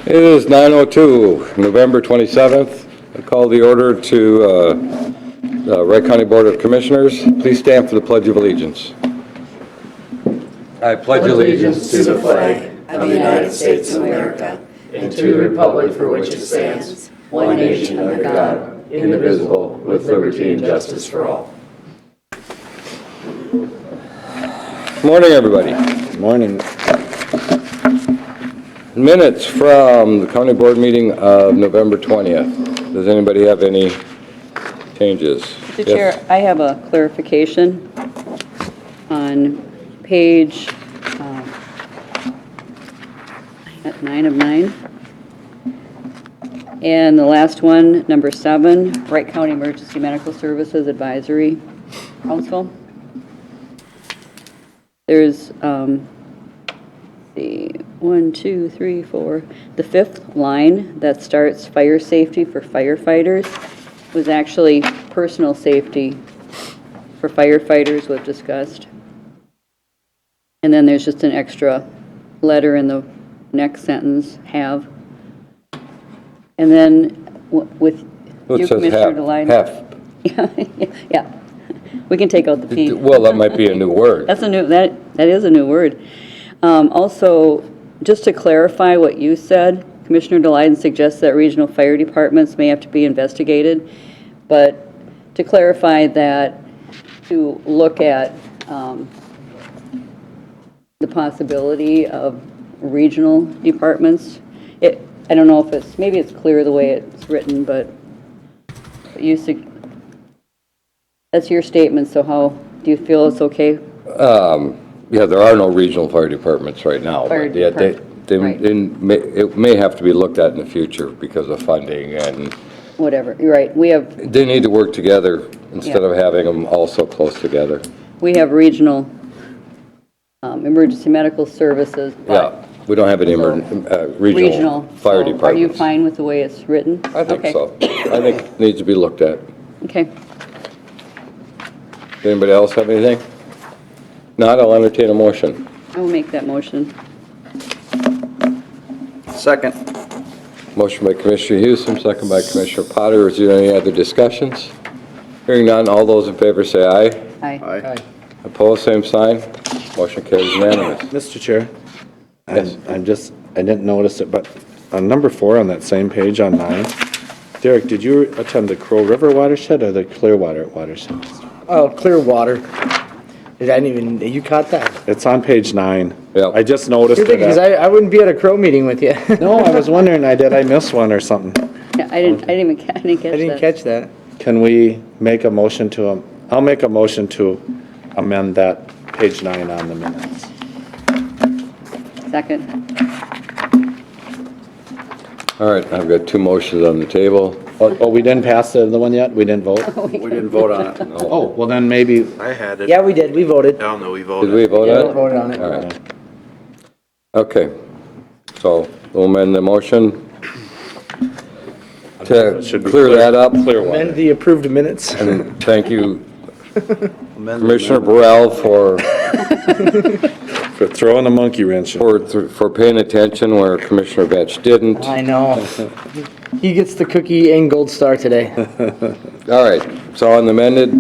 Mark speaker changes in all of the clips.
Speaker 1: It is 9:02, November 27th. I call the order to Wright County Board of Commissioners. Please stand for the Pledge of Allegiance. I pledge allegiance
Speaker 2: to the flag of the United States of America and to the republic for which it stands, one nation under God, indivisible, with liberty and justice for all.
Speaker 1: Morning, everybody.
Speaker 3: Good morning.
Speaker 1: Minutes from the County Board meeting of November 20th. Does anybody have any changes?
Speaker 4: Mr. Chair, I have a clarification on page 9 of 9. And the last one, number 7, Wright County Emergency Medical Services Advisory Council. There's the 1, 2, 3, 4. The fifth line that starts fire safety for firefighters was actually personal safety for firefighters was discussed. And then there's just an extra letter in the next sentence, have. And then with you, Commissioner Delight.
Speaker 1: Half.
Speaker 4: Yeah. We can take out the P.
Speaker 1: Well, that might be a new word.
Speaker 4: That's a new, that is a new word. Also, just to clarify what you said, Commissioner Delight suggests that regional fire departments may have to be investigated, but to clarify that, to look at the possibility of regional departments. I don't know if it's, maybe it's clear the way it's written, but you that's your statement, so how, do you feel it's okay?
Speaker 1: Yeah, there are no regional fire departments right now.
Speaker 4: Fire
Speaker 1: But yeah,
Speaker 4: right.
Speaker 1: it may have to be looked at in the future because of funding and
Speaker 4: Whatever, you're right. We have
Speaker 1: they need to work together instead of having them all so close together.
Speaker 4: regional emergency medical services,
Speaker 1: Yeah,
Speaker 4: but
Speaker 1: we don't have any regional fire
Speaker 4: so
Speaker 1: departments.
Speaker 4: are you fine with the way it's written?
Speaker 1: I think
Speaker 4: Okay.
Speaker 1: so. I think it needs to be looked at.
Speaker 4: Okay.
Speaker 1: Does anybody else have anything? Not, I'll entertain a motion.
Speaker 4: I will make that motion.
Speaker 3: Second.
Speaker 1: Motion by Commissioner Houston, second by Commissioner Potter. Is there any other discussions? Hearing none, all those in favor say aye.
Speaker 4: Aye.
Speaker 3: Aye.
Speaker 1: Opposed, same sign. Motion carries unanimous.
Speaker 3: Mr. Chair,
Speaker 1: Yes.
Speaker 3: I didn't notice it, but on number 4 on that same page on 9, Derek, did you attend the Crow River watershed or the Clearwater watershed?
Speaker 5: Oh, Clearwater. I didn't even, you caught that?
Speaker 3: It's on page 9.
Speaker 1: Yeah.
Speaker 3: I just noticed
Speaker 5: You're thinking, because
Speaker 3: it.
Speaker 5: I wouldn't be at a Crow meeting with you.
Speaker 3: No, I was wondering, did I miss one or something?
Speaker 4: Yeah, I didn't catch
Speaker 5: I didn't
Speaker 4: that.
Speaker 5: catch that.
Speaker 3: Can we make a motion to, I'll make a motion to amend that page 9 on the minutes.
Speaker 4: Second.
Speaker 1: All right, I've got two motions on the table.
Speaker 3: Oh, we didn't pass the other one yet? We didn't vote?
Speaker 6: We didn't vote on it.
Speaker 3: Oh, well then maybe,
Speaker 6: I had it.
Speaker 5: Yeah, we did. We voted.
Speaker 6: Down there, we
Speaker 1: Did
Speaker 6: voted.
Speaker 1: we vote
Speaker 5: Yeah,
Speaker 1: on
Speaker 5: we
Speaker 1: it?
Speaker 5: voted on it.
Speaker 1: All right. Okay. So we'll amend the motion to
Speaker 3: Should be
Speaker 1: clear that up.
Speaker 3: Clearwater.
Speaker 5: Amend the approved minutes.
Speaker 1: And thank you,
Speaker 6: Amend the
Speaker 1: Commissioner
Speaker 6: amendment.
Speaker 1: Burrell, for
Speaker 3: For throwing a monkey wrench in.
Speaker 1: for paying attention where Commissioner Vetch didn't.
Speaker 5: I know. He gets the cookie and gold star today.
Speaker 1: All right, so on the amended,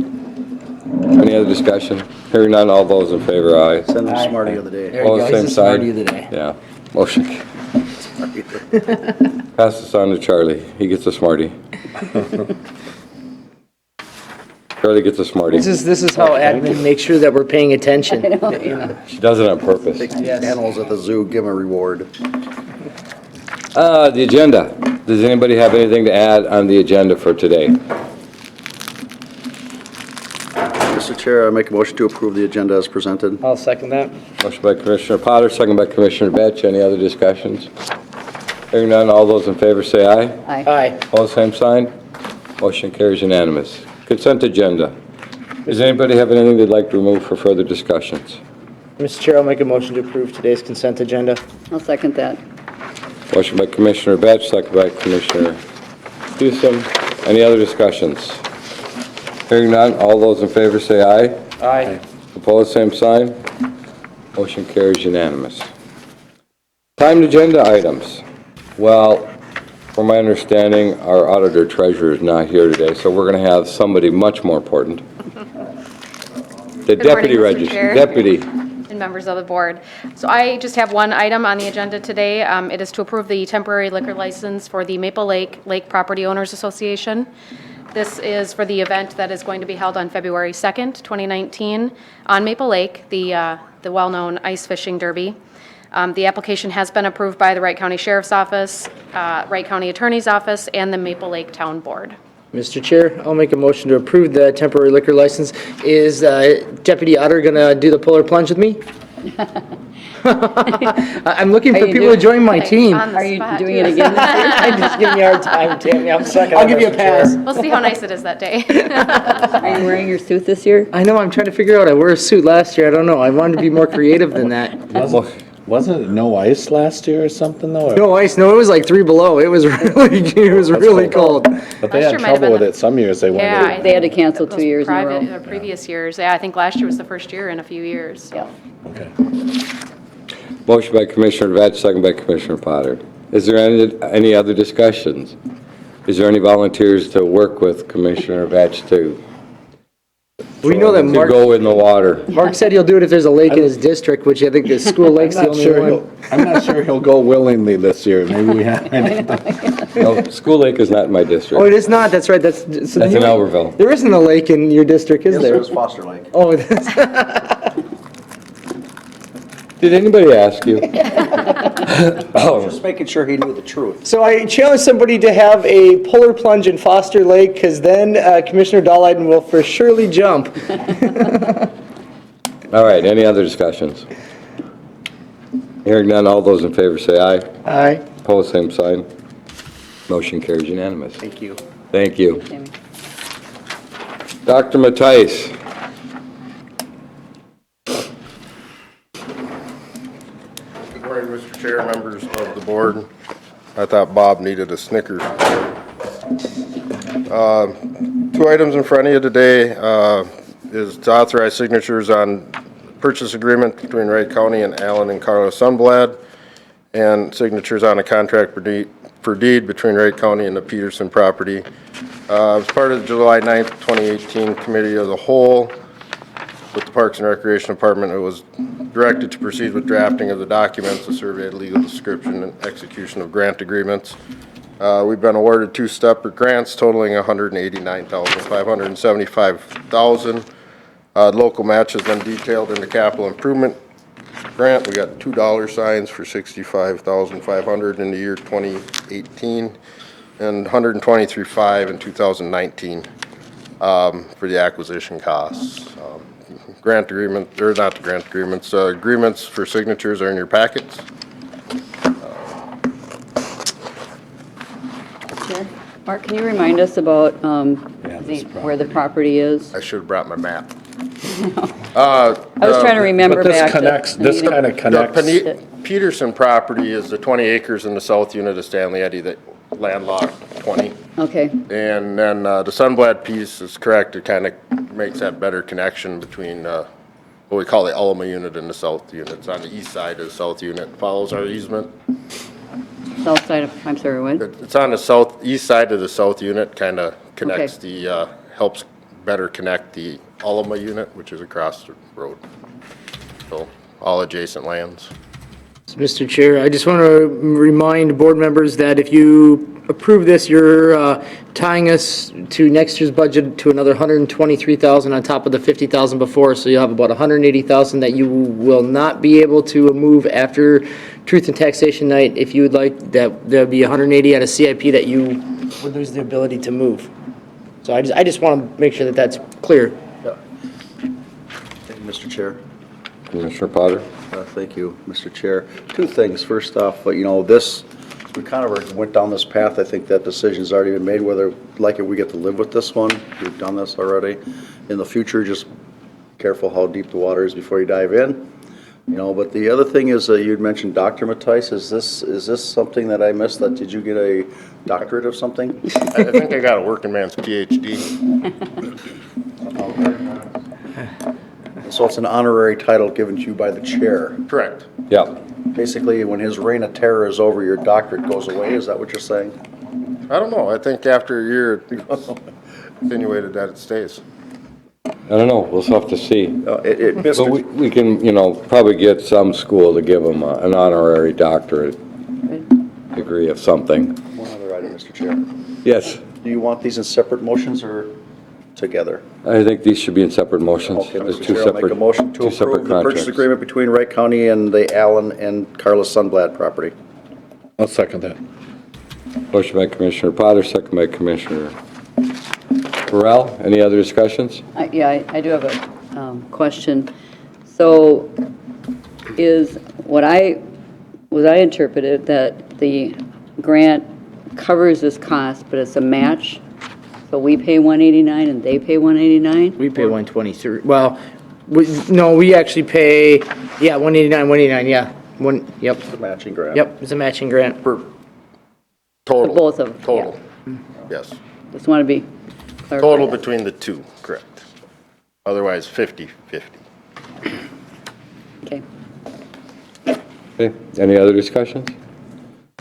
Speaker 1: any other discussion? Hearing none, all those in favor, aye.
Speaker 6: Send them Smarty of the day.
Speaker 5: There you
Speaker 1: All
Speaker 5: go.
Speaker 1: same
Speaker 5: He's the
Speaker 1: side?
Speaker 5: smarty of the day.
Speaker 1: Yeah, motion. Pass this on to Charlie. He gets a Smartie. Charlie gets a Smartie.
Speaker 5: This is how admin makes sure that we're paying attention. You know?
Speaker 1: She does it on purpose.
Speaker 6: Take these animals at the zoo, give them a reward.
Speaker 1: The agenda. Does anybody have anything to add on the agenda for today?
Speaker 6: Mr. Chair, I make a motion to approve the agenda as presented.
Speaker 5: I'll second that.
Speaker 1: Motion by Commissioner Potter, second by Commissioner Vetch. Any other discussions? Hearing none, all those in favor say aye.
Speaker 4: Aye.
Speaker 5: Aye.
Speaker 1: All same sign. Motion carries unanimous. Consent agenda. Does anybody have anything they'd like to remove for further discussions?
Speaker 5: Mr. Chair, I'll make a motion to approve today's consent agenda.
Speaker 4: I'll second that.
Speaker 1: Motion by Commissioner Vetch, second by Commissioner Houston. Any other discussions? Hearing none, all those in favor say aye.
Speaker 5: Aye.
Speaker 1: Opposed, same sign. Motion carries unanimous. Timed agenda items. Well, from my understanding, our auditor treasurer is not here today, so we're going to have somebody much more important. The
Speaker 7: Good morning,
Speaker 1: deputy
Speaker 7: Mr.
Speaker 1: register,
Speaker 7: Chair.
Speaker 1: deputy.
Speaker 7: And members of the board. So I just have one item on the agenda today. It is to approve the temporary liquor license for the Maple Lake Property Owners Association. This is for the event that is going to be held on February 2nd, 2019, on Maple Lake, the well-known ice fishing derby. The application has been approved by the Wright County Sheriff's Office, Wright County Attorney's Office, and the Maple Lake Town Board.
Speaker 5: Mr. Chair, I'll make a motion to approve the temporary liquor license. Is Deputy Otter going to do the polar plunge with me? I'm looking for
Speaker 4: Are you
Speaker 5: people to
Speaker 4: doing-
Speaker 5: join my team.
Speaker 7: On the
Speaker 4: Are you
Speaker 7: spot,
Speaker 4: doing
Speaker 7: too.
Speaker 4: it again this year?
Speaker 5: I'm just giving you a hard time, Tammy. I'm second. I'll give you a pass.
Speaker 7: We'll see how nice it is that day.
Speaker 4: Are you wearing your suit this year?
Speaker 5: I know, I'm trying to figure out. I wore a suit last year. I don't know. I wanted to be more creative than that.
Speaker 3: Wasn't it no ice last year or something though? Or-
Speaker 5: No ice. No, it was like 3 below. It was really cold.
Speaker 3: But they
Speaker 7: Last
Speaker 3: had
Speaker 7: year might have
Speaker 3: trouble with
Speaker 7: been
Speaker 3: it some years. They
Speaker 7: Yeah,
Speaker 3: wanted.
Speaker 4: They had to cancel
Speaker 7: those
Speaker 4: 2 years in a row.
Speaker 7: Previous years. Yeah, I think last year was the first year in a few years.
Speaker 4: Yeah.
Speaker 3: Okay.
Speaker 1: Motion by Commissioner Vetch, second by Commissioner Potter. Is there any other discussions? Is there any volunteers to work with Commissioner Vetch to
Speaker 5: We know that Mark
Speaker 1: go in the water?
Speaker 5: said he'll do it if there's a lake in his district, which I think the School Lake's the only one.
Speaker 3: I'm not sure he'll go willingly this year. Maybe we have.
Speaker 1: No, School Lake is not in my
Speaker 5: Oh,
Speaker 1: district.
Speaker 5: it is not? That's right. That's in
Speaker 1: Albertville.
Speaker 5: There isn't a lake in your district, is
Speaker 6: Yes,
Speaker 5: there?
Speaker 6: there was Foster Lake.
Speaker 5: Oh, it is.
Speaker 1: Did anybody ask you?
Speaker 6: Just making sure he knew the truth.
Speaker 5: So I challenge somebody to have a polar plunge in Foster Lake, because then Commissioner Dahlheiden will for surely jump.
Speaker 1: All right, any other discussions? Hearing none, all those in favor say aye.
Speaker 5: Aye.
Speaker 1: Opposed, same sign. Motion carries unanimous.
Speaker 6: Thank you.
Speaker 1: Thank you.
Speaker 4: Tammy.
Speaker 1: Dr. Matthijs.
Speaker 8: Good morning, Mr. Chair, members of the board. I thought Bob needed a Snickers. Two items in front of you today is to authorize signatures on purchase agreement between Wright County and Allen and Carla Sundblad, and signatures on a contract for deed between Wright County and the Peterson property. As part of the July 9th, 2018 Committee of the Whole with the Parks and Recreation Department, it was directed to proceed with drafting of the documents, the surveyed legal description, and execution of grant agreements. We've been awarded 2 separate grants totaling $189,575. Local match has been detailed in the capital improvement grant. We got $2 signs for $65,500 in the year 2018 and $123,500 in 2019 for the acquisition costs. Grant agreement, or not the grant agreements, agreements for signatures are in your packets.
Speaker 4: Chair? Mark, can you remind us about where the property is?
Speaker 8: I should have brought my map.
Speaker 4: I was trying to remember
Speaker 3: But this
Speaker 4: back to...
Speaker 3: connects, this kind of connects.
Speaker 8: The Peterson property is the 20 acres in the south unit of Stanley Eddy that landlocked 20.
Speaker 4: Okay,
Speaker 8: And then the Sunblad piece is correct. It kind of makes that better connection between what we call the Alma unit and the south unit. It's on the east side of the south unit. Follows our easement.
Speaker 4: south side of, I'm sorry, what?
Speaker 8: It's on the southeast side of the south unit, kind of connects the, helps better connect the Alma unit, which is across the road. So all adjacent lands.
Speaker 5: Mr. Chair, I just want to remind board members that if you approve this, you're tying us to next year's budget to another $123,000 on top of the $50,000 before, so you'll have about $180,000 that you will not be able to move after Truth and Taxation Night. If you would like, there'll be $180 at a CIP that you would lose the ability to move. So I just want to make sure that that's clear.
Speaker 6: Thank you, Mr. Chair.
Speaker 1: Commissioner Potter?
Speaker 6: Thank you, Mr. Chair. 2 things. First off, we kind of went down this path. I think that decision's already been made, whether like it, we get to live with this one. We've done this already. In the future, just careful how deep the water is before you dive in. But the other thing is, you'd mentioned Dr. Matthijs. Is this something that I missed? Did you get a doctorate of something?
Speaker 8: I think I got a working man's PhD.
Speaker 6: So it's an honorary title given to you by the chair.
Speaker 8: Correct.
Speaker 1: Yep.
Speaker 6: basically when his reign of terror is over, your doctorate goes away, is that what you're saying?
Speaker 8: I don't know, I think after a year, it's insinuated that it stays.
Speaker 1: I don't know, we'll have to see.
Speaker 6: It missed
Speaker 1: But
Speaker 6: it.
Speaker 1: we can, probably get some school to give them an honorary doctorate degree of something.
Speaker 6: One other item, Mr. Chair.
Speaker 1: Yes,
Speaker 6: Do you want these in separate motions or together?
Speaker 1: I think these should be in separate motions.
Speaker 6: Okay,
Speaker 1: There's
Speaker 6: Mr.
Speaker 1: two
Speaker 6: Chair, I'll make a
Speaker 1: separate,
Speaker 6: motion to
Speaker 1: two separate
Speaker 6: approve the purchase
Speaker 1: contracts.
Speaker 6: agreement between Wright County and the Allen and Carla Sunblad property.
Speaker 3: I'll second that.
Speaker 1: Motion by Commissioner Potter, second by Commissioner Burrell. Any other discussions?
Speaker 4: Yeah, I do have a question. So is what I interpreted that the grant covers this cost, but it's a match? So we pay 189 and they pay 189?
Speaker 5: We pay 123. Well, we actually pay, 189, yeah. Yep,
Speaker 6: The matching grant.
Speaker 5: yep, it's a matching grant.
Speaker 8: For
Speaker 4: For
Speaker 8: total.
Speaker 4: both of them?
Speaker 8: Total,
Speaker 4: Yeah.
Speaker 8: yes.
Speaker 4: Just want to be clarified.
Speaker 8: Total between the two, correct. Otherwise, 50/50.
Speaker 4: Okay.
Speaker 1: Okay, any other discussions?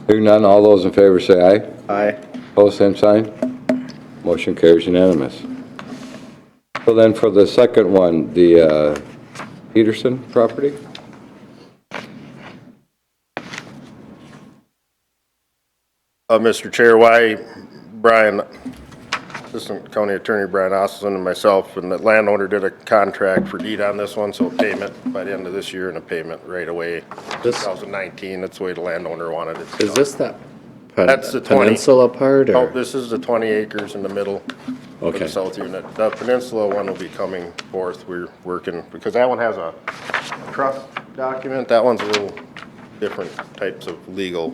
Speaker 1: Hearing none, all those in favor say aye.
Speaker 6: Aye.
Speaker 1: Opposed, same sign. Motion carries unanimous. So then for the second one, the Peterson property?
Speaker 8: Mr. Chair, why Brian, Assistant County Attorney Brian Osselson and myself and the landowner did a contract for deed on this one, so a payment by the end of this year and a payment right away.
Speaker 3: This-
Speaker 8: 2019, that's the way the landowner wanted it.
Speaker 3: Is this that
Speaker 8: That's the 20.
Speaker 3: peninsula part,
Speaker 8: Oh,
Speaker 3: or?
Speaker 8: this is the 20 acres in the middle of
Speaker 3: Okay.
Speaker 8: the south unit. The peninsula one will be coming forth. We're working, because that one has a trust document. That one's a little different types of legal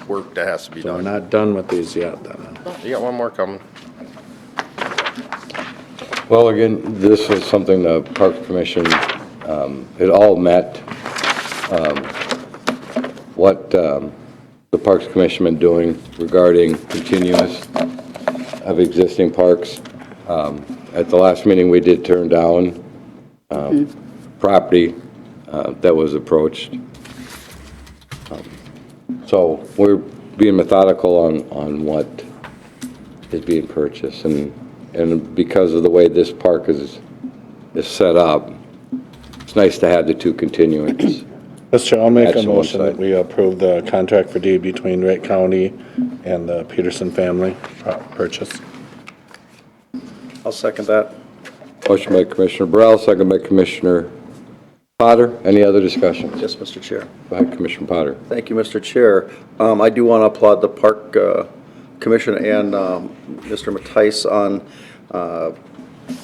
Speaker 8: work that has to be
Speaker 3: So we're
Speaker 8: done.
Speaker 3: not done with these yet, then?
Speaker 8: You got one more coming.
Speaker 1: Well, again, this was something the Parks Commission, it all met what the Parks Commission been doing regarding continuous of existing parks. At the last meeting, we did turn down property that was approached. So we're being methodical on what is being purchased, and because of the way this park is set up, it's nice to have the two continuance.
Speaker 3: Mr. Chair, I'll make a
Speaker 1: Action on
Speaker 3: motion that
Speaker 1: site.
Speaker 3: we approve the contract for deed between Wright County and the Peterson family purchase.
Speaker 6: I'll second that.
Speaker 1: Motion by Commissioner Burrell, second by Commissioner Potter. Any other discussion?
Speaker 6: Yes, Mr. Chair.
Speaker 1: Go ahead, Commissioner Potter.
Speaker 6: Thank you, Mr. Chair. I do want to applaud the Park Commission and Mr. Mattice on,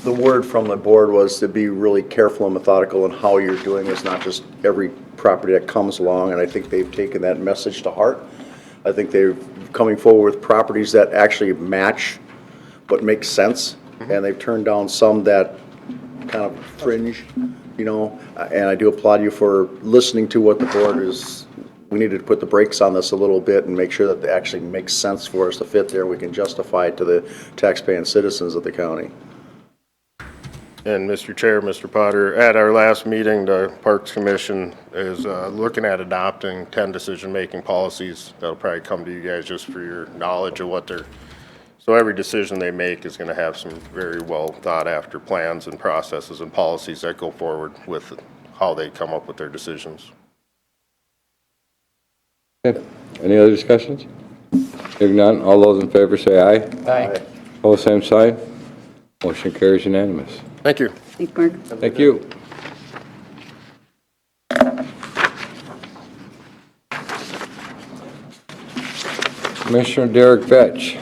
Speaker 6: the word from the board was to be really careful and methodical in how you're doing this, not just every property that comes along, and I think they've taken that message to heart. I think they're coming forward with properties that actually match what makes sense, and they've turned down some that kind of fringe, and I do applaud you for listening to what the board is. We needed to put the brakes on this a little bit and make sure that it actually makes sense for us to fit there. We can justify it to the taxpaying citizens of the county.
Speaker 8: And Mr. Chair, Mr. Potter, at our last meeting, the Parks Commission is looking at adopting 10 decision-making policies. That'll probably come to you guys just for your knowledge of what they're, so every decision they make is going to have some very well thought-after plans and processes and policies that go forward with how they come up with their decisions.
Speaker 1: Okay. Any other discussions? Hearing none, all those in favor say aye.
Speaker 5: Aye.
Speaker 1: Opposed, same sign. Motion carries unanimous.
Speaker 8: Thank you.
Speaker 4: Thanks, Mark.
Speaker 1: Thank you. Commissioner Derek Vetch.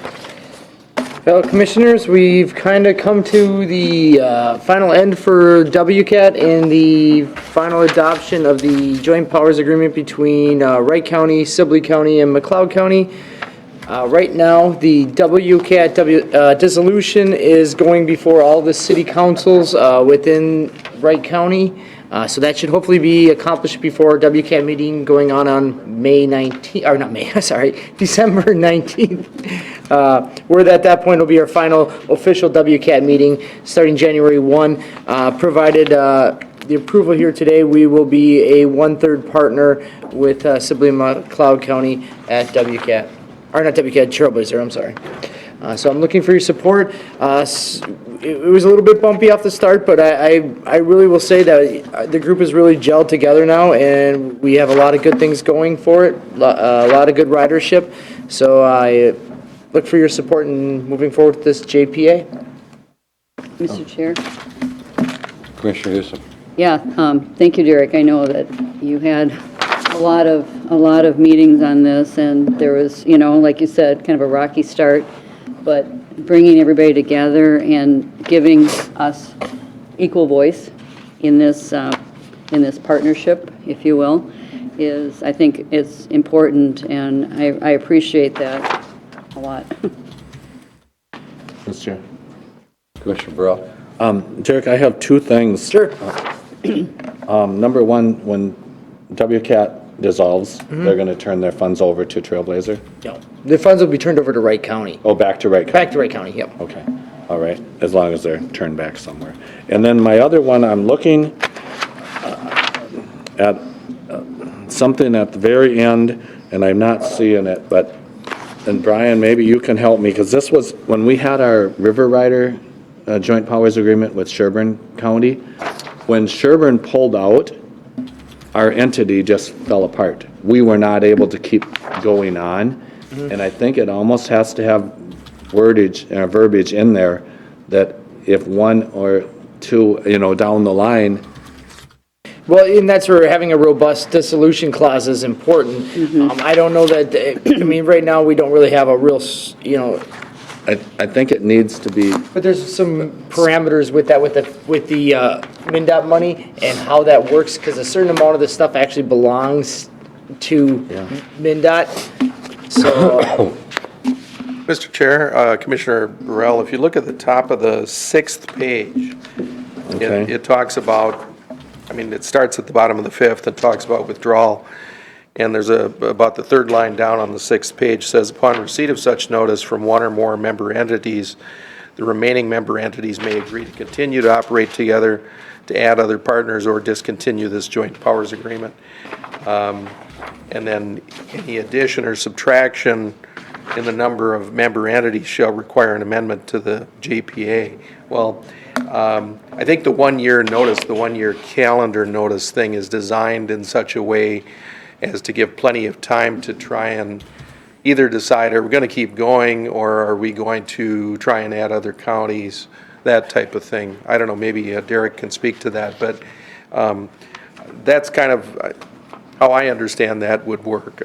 Speaker 5: Fellow Commissioners, we've kind of come to the final end for WCAT and the final adoption of the joint powers agreement between Wright County, Sibley County, and McLeod County. Right now, the WCAT dissolution is going before all the city councils within Wright County. So that should hopefully be accomplished before WCAT meeting going on May 19th, or not May, sorry, December 19th. Where at that point will be our final official WCAT meeting starting January 1, provided the approval here today, we will be a 1/3 partner with Sibley McLeod County at WCAT, or not WCAT, Trailblazer, I'm sorry. So I'm looking for your support. It was a little bit bumpy off the start, but I really will say that the group is really gelled together now, and we have a lot of good things going for it, a lot of good ridership. So I look for your support in moving forward with this JPA.
Speaker 4: Mr. Chair?
Speaker 1: Commissioner Houston.
Speaker 4: Yeah, thank you, Derek. I know that you had a lot of meetings on this, and there was, like you said, kind of a rocky start, but bringing everybody together and giving us equal voice in this partnership, if you will, I think it's important, and I appreciate that a lot.
Speaker 3: Mr. Chair.
Speaker 1: Commissioner Burrell.
Speaker 3: Derek, I have two things.
Speaker 5: Sure.
Speaker 3: Number one, when WCAT dissolves, they're going to turn their funds over to Trailblazer?
Speaker 5: No, the funds will be turned over to Wright County.
Speaker 3: Oh, back to Wright County?
Speaker 5: Back to Wright County, yep.
Speaker 3: Okay, all right, as long as they're turned back somewhere. And then my other one, I'm looking at something at the very end, and I'm not seeing it, but, and Brian, maybe you can help me, because this was, when we had our River Rider Joint Powers Agreement with Sherburne County, when Sherburne pulled out, our entity just fell apart. We were not able to keep going on, and I think it almost has to have verbiage in there that if one or two, down the line.
Speaker 5: Well, and that's where having a robust dissolution clause is important. I don't know that, right now, we don't really have a real,
Speaker 3: I think it needs to be,
Speaker 5: but there's some parameters with that, with the MnDOT money and how that works, because a certain amount of this stuff actually belongs to MnDOT. So,
Speaker 2: Mr. Chair, Commissioner Burrell, if you look at the top of the 6th page,
Speaker 3: Okay.
Speaker 2: it talks about, it starts at the bottom of the 5th and talks about withdrawal. And there's about the 3rd line down on the 6th page says, upon receipt of such notice from one or more member entities, the remaining member entities may agree to continue to operate together, to add other partners, or discontinue this joint powers agreement. And then any addition or subtraction in the number of member entities shall require an amendment to the JPA. Well, I think the 1-year notice, the 1-year calendar notice thing is designed in such a way as to give plenty of time to try and either decide, are we going to keep going, or are we going to try and add other counties, that type of thing. I don't know, maybe Derek can speak to that, but that's kind of how I understand that would work.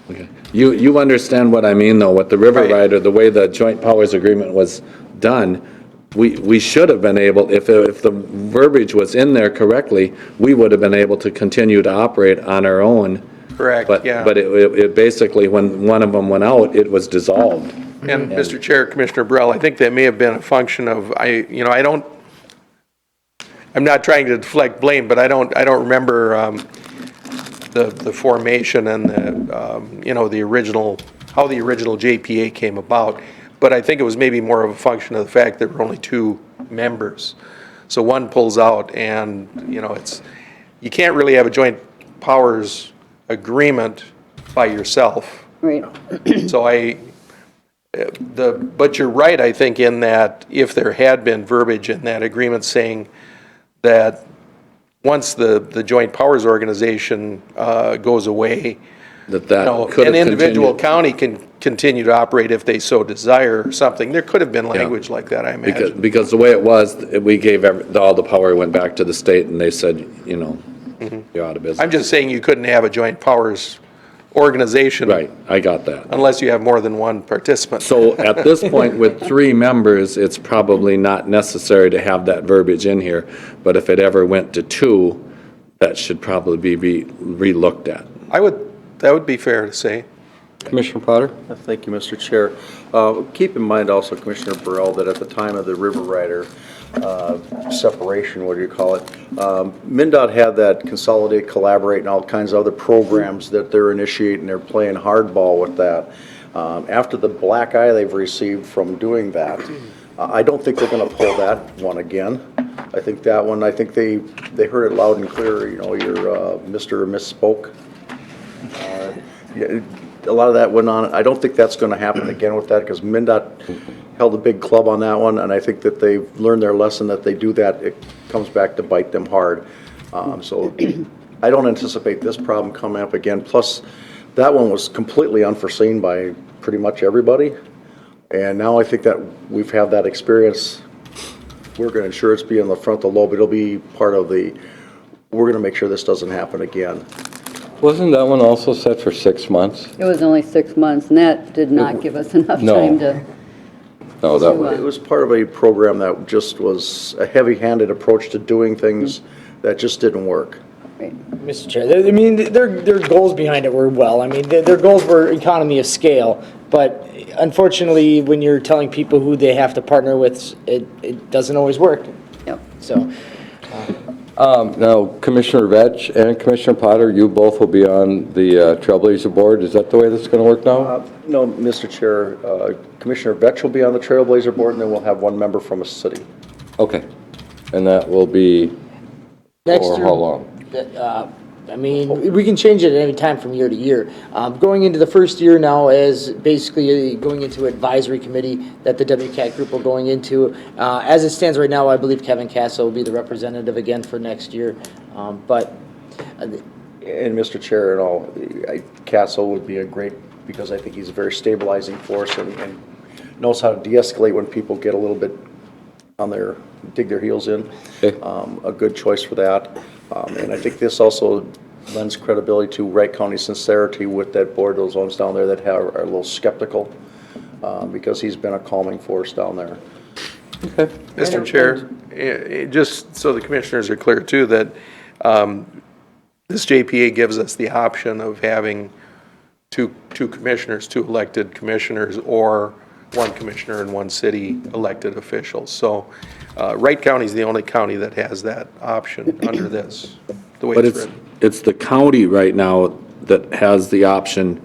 Speaker 3: okay. You understand what I mean, though, with the River
Speaker 2: Right.
Speaker 3: Rider, the way the Joint Powers Agreement was done, we should have been able, if the verbiage was in there correctly, we would have been able to continue to operate on our own.
Speaker 2: Correct,
Speaker 3: But,
Speaker 2: yeah.
Speaker 3: but it basically, when one of them went out, it was dissolved.
Speaker 2: And Mr. Chair, Commissioner Burrell, I think that may have been a function of, I'm not trying to deflect blame, but I don't remember the formation and the original, how the original JPA came about. But I think it was maybe more of a function of the fact there were only 2 members. So one pulls out, and, you can't really have a joint powers agreement by yourself.
Speaker 4: Right.
Speaker 2: So but you're right, I think, in that if there had been verbiage in that agreement saying that once the joint powers organization goes away,
Speaker 3: That could have
Speaker 2: an individual
Speaker 3: continued.
Speaker 2: county can continue to operate if they so desire or something. There could have been language like that, I imagine.
Speaker 3: Because the way it was, we gave all the power went back to the state, and they said, you're out of business.
Speaker 2: I'm just saying you couldn't have a joint powers organization.
Speaker 3: Right, I got that.
Speaker 2: Unless you have more than one participant.
Speaker 3: So at this point, with 3 members, it's probably not necessary to have that verbiage in here, but if it ever went to 2, that should probably be re-looked at.
Speaker 2: That would be fair to say.
Speaker 1: Commissioner Potter?
Speaker 6: Thank you, Mr. Chair. Keep in mind also, Commissioner Burrell, that at the time of the River Rider separation, what do you call it, MnDOT had that consolidate, collaborate, and all kinds of other programs that they're initiating. They're playing hardball with that. After the black eye they've received from doing that, I don't think they're going to pull that one again. I think that one, I think they heard it loud and clear, you know, your Mr. or Miss spoke. Yeah, a lot of that went on. I don't think that's going to happen again with that because MnDOT held a big club on that one, and I think that they've learned their lesson that they do that, it comes back to bite them hard. So I don't anticipate this problem coming up again. Plus, that one was completely unforeseen by pretty much everybody. And now I think that we've had that experience. We're going to ensure it's be in the frontal lobe. It'll be part of the, we're going to make sure this doesn't happen again.
Speaker 1: Wasn't that one also set for 6 months?
Speaker 4: It was only 6 months, and that did not give us enough
Speaker 1: No.
Speaker 4: time to,
Speaker 1: No, that
Speaker 4: So,
Speaker 1: was,
Speaker 6: It was part of a program that just was a heavy-handed approach to doing things that just didn't work.
Speaker 5: Mr. Chair, I mean, their goals behind it were well. I mean, their goals were economy of scale, but unfortunately, when you're telling people who they have to partner with, it doesn't always work.
Speaker 4: yep.
Speaker 5: So,
Speaker 1: now Commissioner Vetch and Commissioner Potter, you both will be on the Trailblazer Board. Is that the way this is going to work now?
Speaker 6: No, Mr. Chair, Commissioner Vetch will be on the Trailblazer Board, and then we'll have one member from a city.
Speaker 1: Okay. And that will be
Speaker 5: next
Speaker 1: for
Speaker 5: year.
Speaker 1: how long?
Speaker 5: I mean, we can change it at any time from year to year. Going into the first year now as basically going into advisory committee that the WCAT group will going into. As it stands right now, I believe Kevin Castle will be the representative again for next year. But
Speaker 6: And Mr. Chair, and all, Castle would be a great, because I think he's a very stabilizing force and knows how to de-escalate when people get a little bit on their, dig their heels in.
Speaker 1: Okay.
Speaker 6: A good choice for that. And I think this also lends credibility to Wright County's sincerity with that board, those ones down there that are a little skeptical, because he's been a calming force down there.
Speaker 2: Mr. Chair, just so the commissioners are clear too, that this JPA gives us the option of having two commissioners, two elected commissioners, or one commissioner and one city elected officials. So Wright County is the only county that has that option under this, the way
Speaker 3: But
Speaker 2: it's written.
Speaker 3: it's the county right now that has the option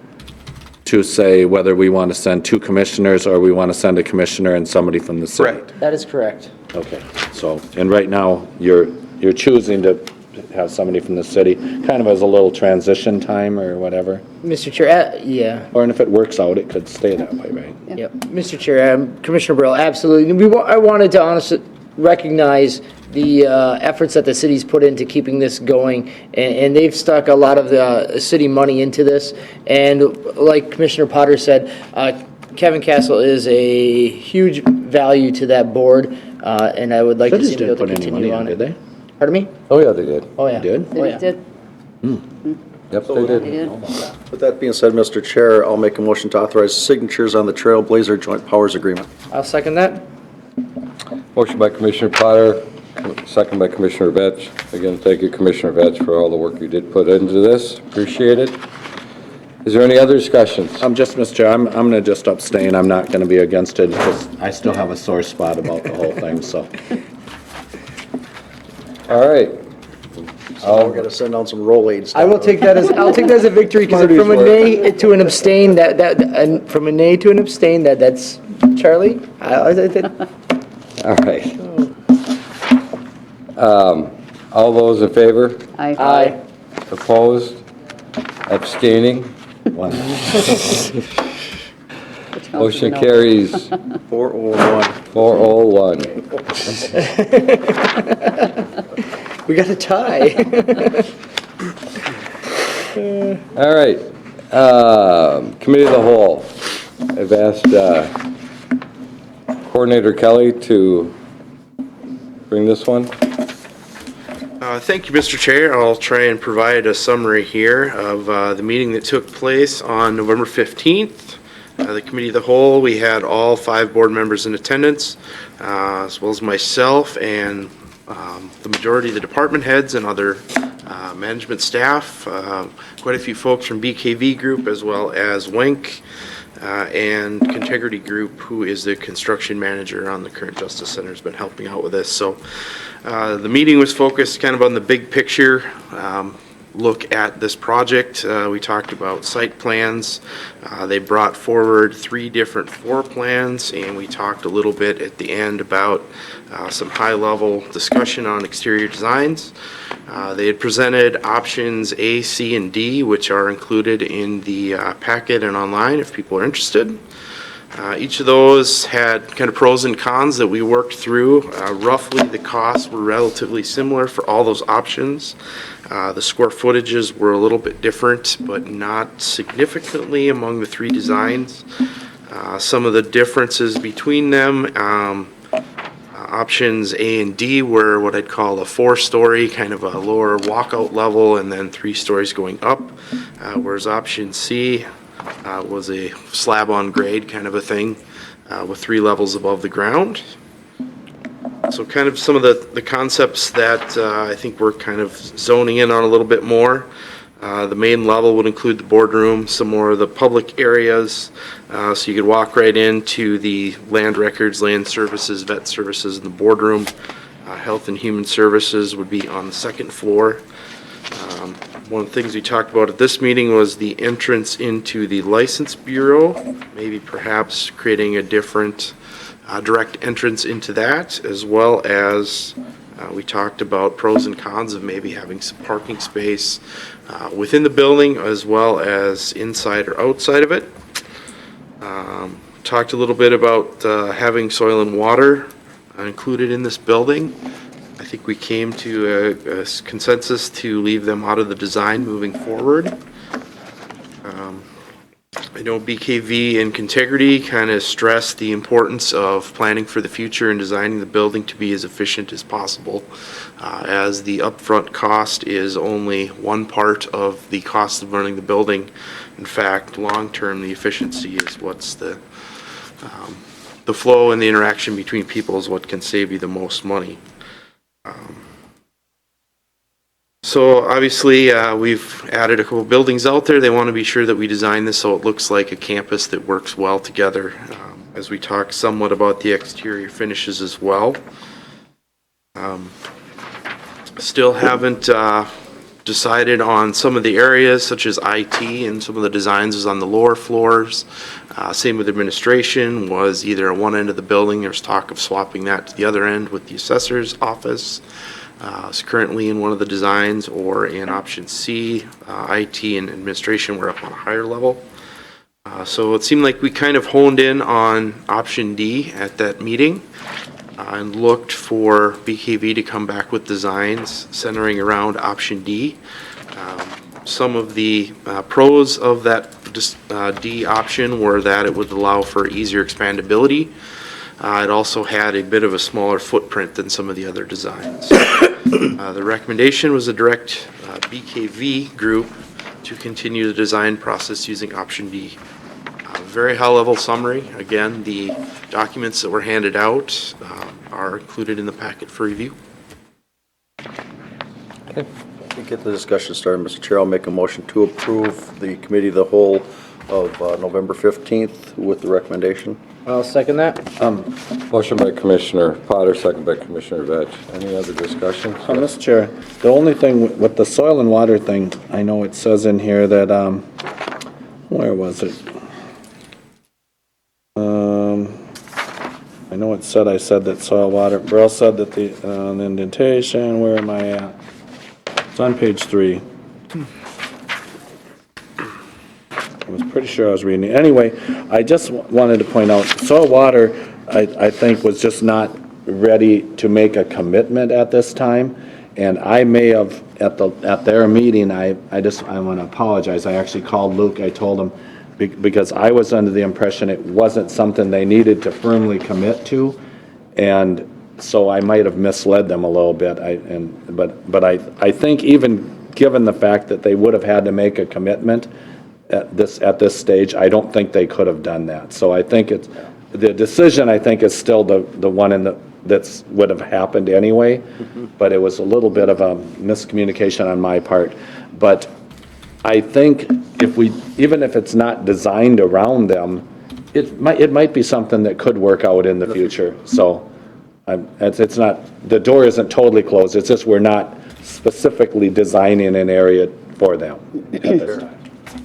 Speaker 3: to say whether we want to send 2 commissioners or we want to send a commissioner and somebody from the city.
Speaker 2: Correct.
Speaker 5: that is correct.
Speaker 3: Okay, so, and right now, you're choosing to have somebody from the city, kind of as a little transition time or whatever.
Speaker 5: Mr. Chair, yeah.
Speaker 3: Or if it works out, it could stay that way, right?
Speaker 5: Yep. Mr. Chair, Commissioner Burrell, absolutely. I wanted to honestly recognize the efforts that the city's put into keeping this going, and they've stuck a lot of the city money into this. And like Commissioner Potter said, Kevin Castle is a huge value to that board, and I would like to see
Speaker 3: Cities
Speaker 5: him be
Speaker 3: didn't
Speaker 5: able to
Speaker 3: put any money
Speaker 5: continue
Speaker 3: on,
Speaker 5: on
Speaker 3: did
Speaker 5: it.
Speaker 3: they?
Speaker 5: Pardon me?
Speaker 1: Oh, yeah, they did.
Speaker 5: Oh, yeah.
Speaker 3: Did?
Speaker 5: Oh, yeah.
Speaker 4: They did,
Speaker 1: Yep, they
Speaker 4: they
Speaker 1: did.
Speaker 4: did.
Speaker 6: With that being said, Mr. Chair, I'll make a motion to authorize signatures on the Trailblazer Joint Powers Agreement.
Speaker 5: I'll second that.
Speaker 1: Motion by Commissioner Potter, second by Commissioner Vetch. Again, thank you, Commissioner Vetch, for all the work you did put into this. Appreciate it. Is there any other discussions?
Speaker 3: Mr. Chair, I'm going to just abstain. I'm not going to be against it because I still have a sore spot about the whole thing, so.
Speaker 1: All right.
Speaker 6: So we're gonna send down some Rolaids.
Speaker 5: I will take that as, a victory, because from a nay to an abstain, and from a nay to an abstain, that's, Charlie?
Speaker 1: All right. All those in favor?
Speaker 5: Aye.
Speaker 1: Opposed? Abstaining?
Speaker 4: Which counts as a
Speaker 1: Motion
Speaker 4: no.
Speaker 1: carries
Speaker 6: 401.
Speaker 1: 401.
Speaker 5: We got a tie.
Speaker 1: All right. Committee of the Whole. I've asked Coordinator Kelly to bring this one.
Speaker 9: Thank you, Mr. Chair. I'll try and provide a summary here of the meeting that took place on November 15th. The Committee of the Whole, we had all 5 board members in attendance, as well as myself and the majority of the department heads and other management staff, quite a few folks from BKV Group, as well as Wink and Contegrity Group, who is the construction manager on the current Justice Center, has been helping out with this. So the meeting was focused kind of on the big picture, look at this project. We talked about site plans. They brought forward 3 different floor plans, and we talked a little bit at the end about some high-level discussion on exterior designs. They had presented options A, C, and D, which are included in the packet and online if people are interested. Each of those had kind of pros and cons that we worked through. Roughly, the costs were relatively similar for all those options. The square footages were a little bit different, but not significantly among the 3 designs. Some of the differences between them, options A and D were what I'd call a 4-story, kind of a lower walkout level, and then 3 stories going up, whereas option C was a slab on grade kind of a thing with 3 levels above the ground. So kind of some of the concepts that I think we're kind of zoning in on a little bit more. The main level would include the boardroom, some more of the public areas, so you could walk right into the land records, land services, vet services in the boardroom. Health and Human Services would be on the 2nd floor. One of the things we talked about at this meeting was the entrance into the License Bureau, maybe perhaps creating a different direct entrance into that, as well as we talked about pros and cons of maybe having some parking space within the building as well as inside or outside of it. Talked a little bit about having soil and water included in this building. I think we came to a consensus to leave them out of the design moving forward. I know BKV and Contegrity kind of stressed the importance of planning for the future and designing the building to be as efficient as possible, as the upfront cost is only one part of the cost of running the building. In fact, long-term, the efficiency is what's the flow and the interaction between people is what can save you the most money. So obviously, we've added a couple buildings out there. They want to be sure that we design this so it looks like a campus that works well together, as we talk somewhat about the exterior finishes as well. Still haven't decided on some of the areas such as IT, and some of the designs is on the lower floors. Same with administration, was either at one end of the building. There's talk of swapping that to the other end with the assessor's office. It's currently in one of the designs, or in option C, IT and administration were up on a higher level. So it seemed like we kind of honed in on option D at that meeting and looked for BKV to come back with designs centering around option D. Some of the pros of that D option were that it would allow for easier expandability. It also had a bit of a smaller footprint than some of the other designs. The recommendation was to direct BKV group to continue the design process using option D. Very high-level summary. Again, the documents that were handed out are included in the packet for review.
Speaker 6: Okay. To get the discussion started, Mr. Chair, I'll make a motion to approve the committee of the whole of November 15th with the recommendation.
Speaker 5: I'll second that.
Speaker 1: Motion by Commissioner Potter, second by Commissioner Vetch. Any other discussion?
Speaker 3: Mr. Chair, the only thing with the soil and water thing, I know it says in here that, where was it? I know it said, I said that soil, water, Burl said that the indentation, where am I at? It's on page 3. I was pretty sure I was reading it. Anyway, I just wanted to point out, soil water, I think, was just not ready to make a commitment at this time. And I may have, at their meeting, I want to apologize. I actually called Luke. I told him, because I was under the impression it wasn't something they needed to firmly commit to. And so I might have misled them a little bit. But I think even given the fact that they would have had to make a commitment at this stage, I don't think they could have done that. So I think the decision, I think, is still the one that's would have happened anyway. Mm-hmm. But it was a little bit of a miscommunication on my part. But I think even if it's not designed around them, it might be something that could work out in the future. So it's not, the door isn't totally closed. It's just we're not specifically designing an area
Speaker 10: for them at this time.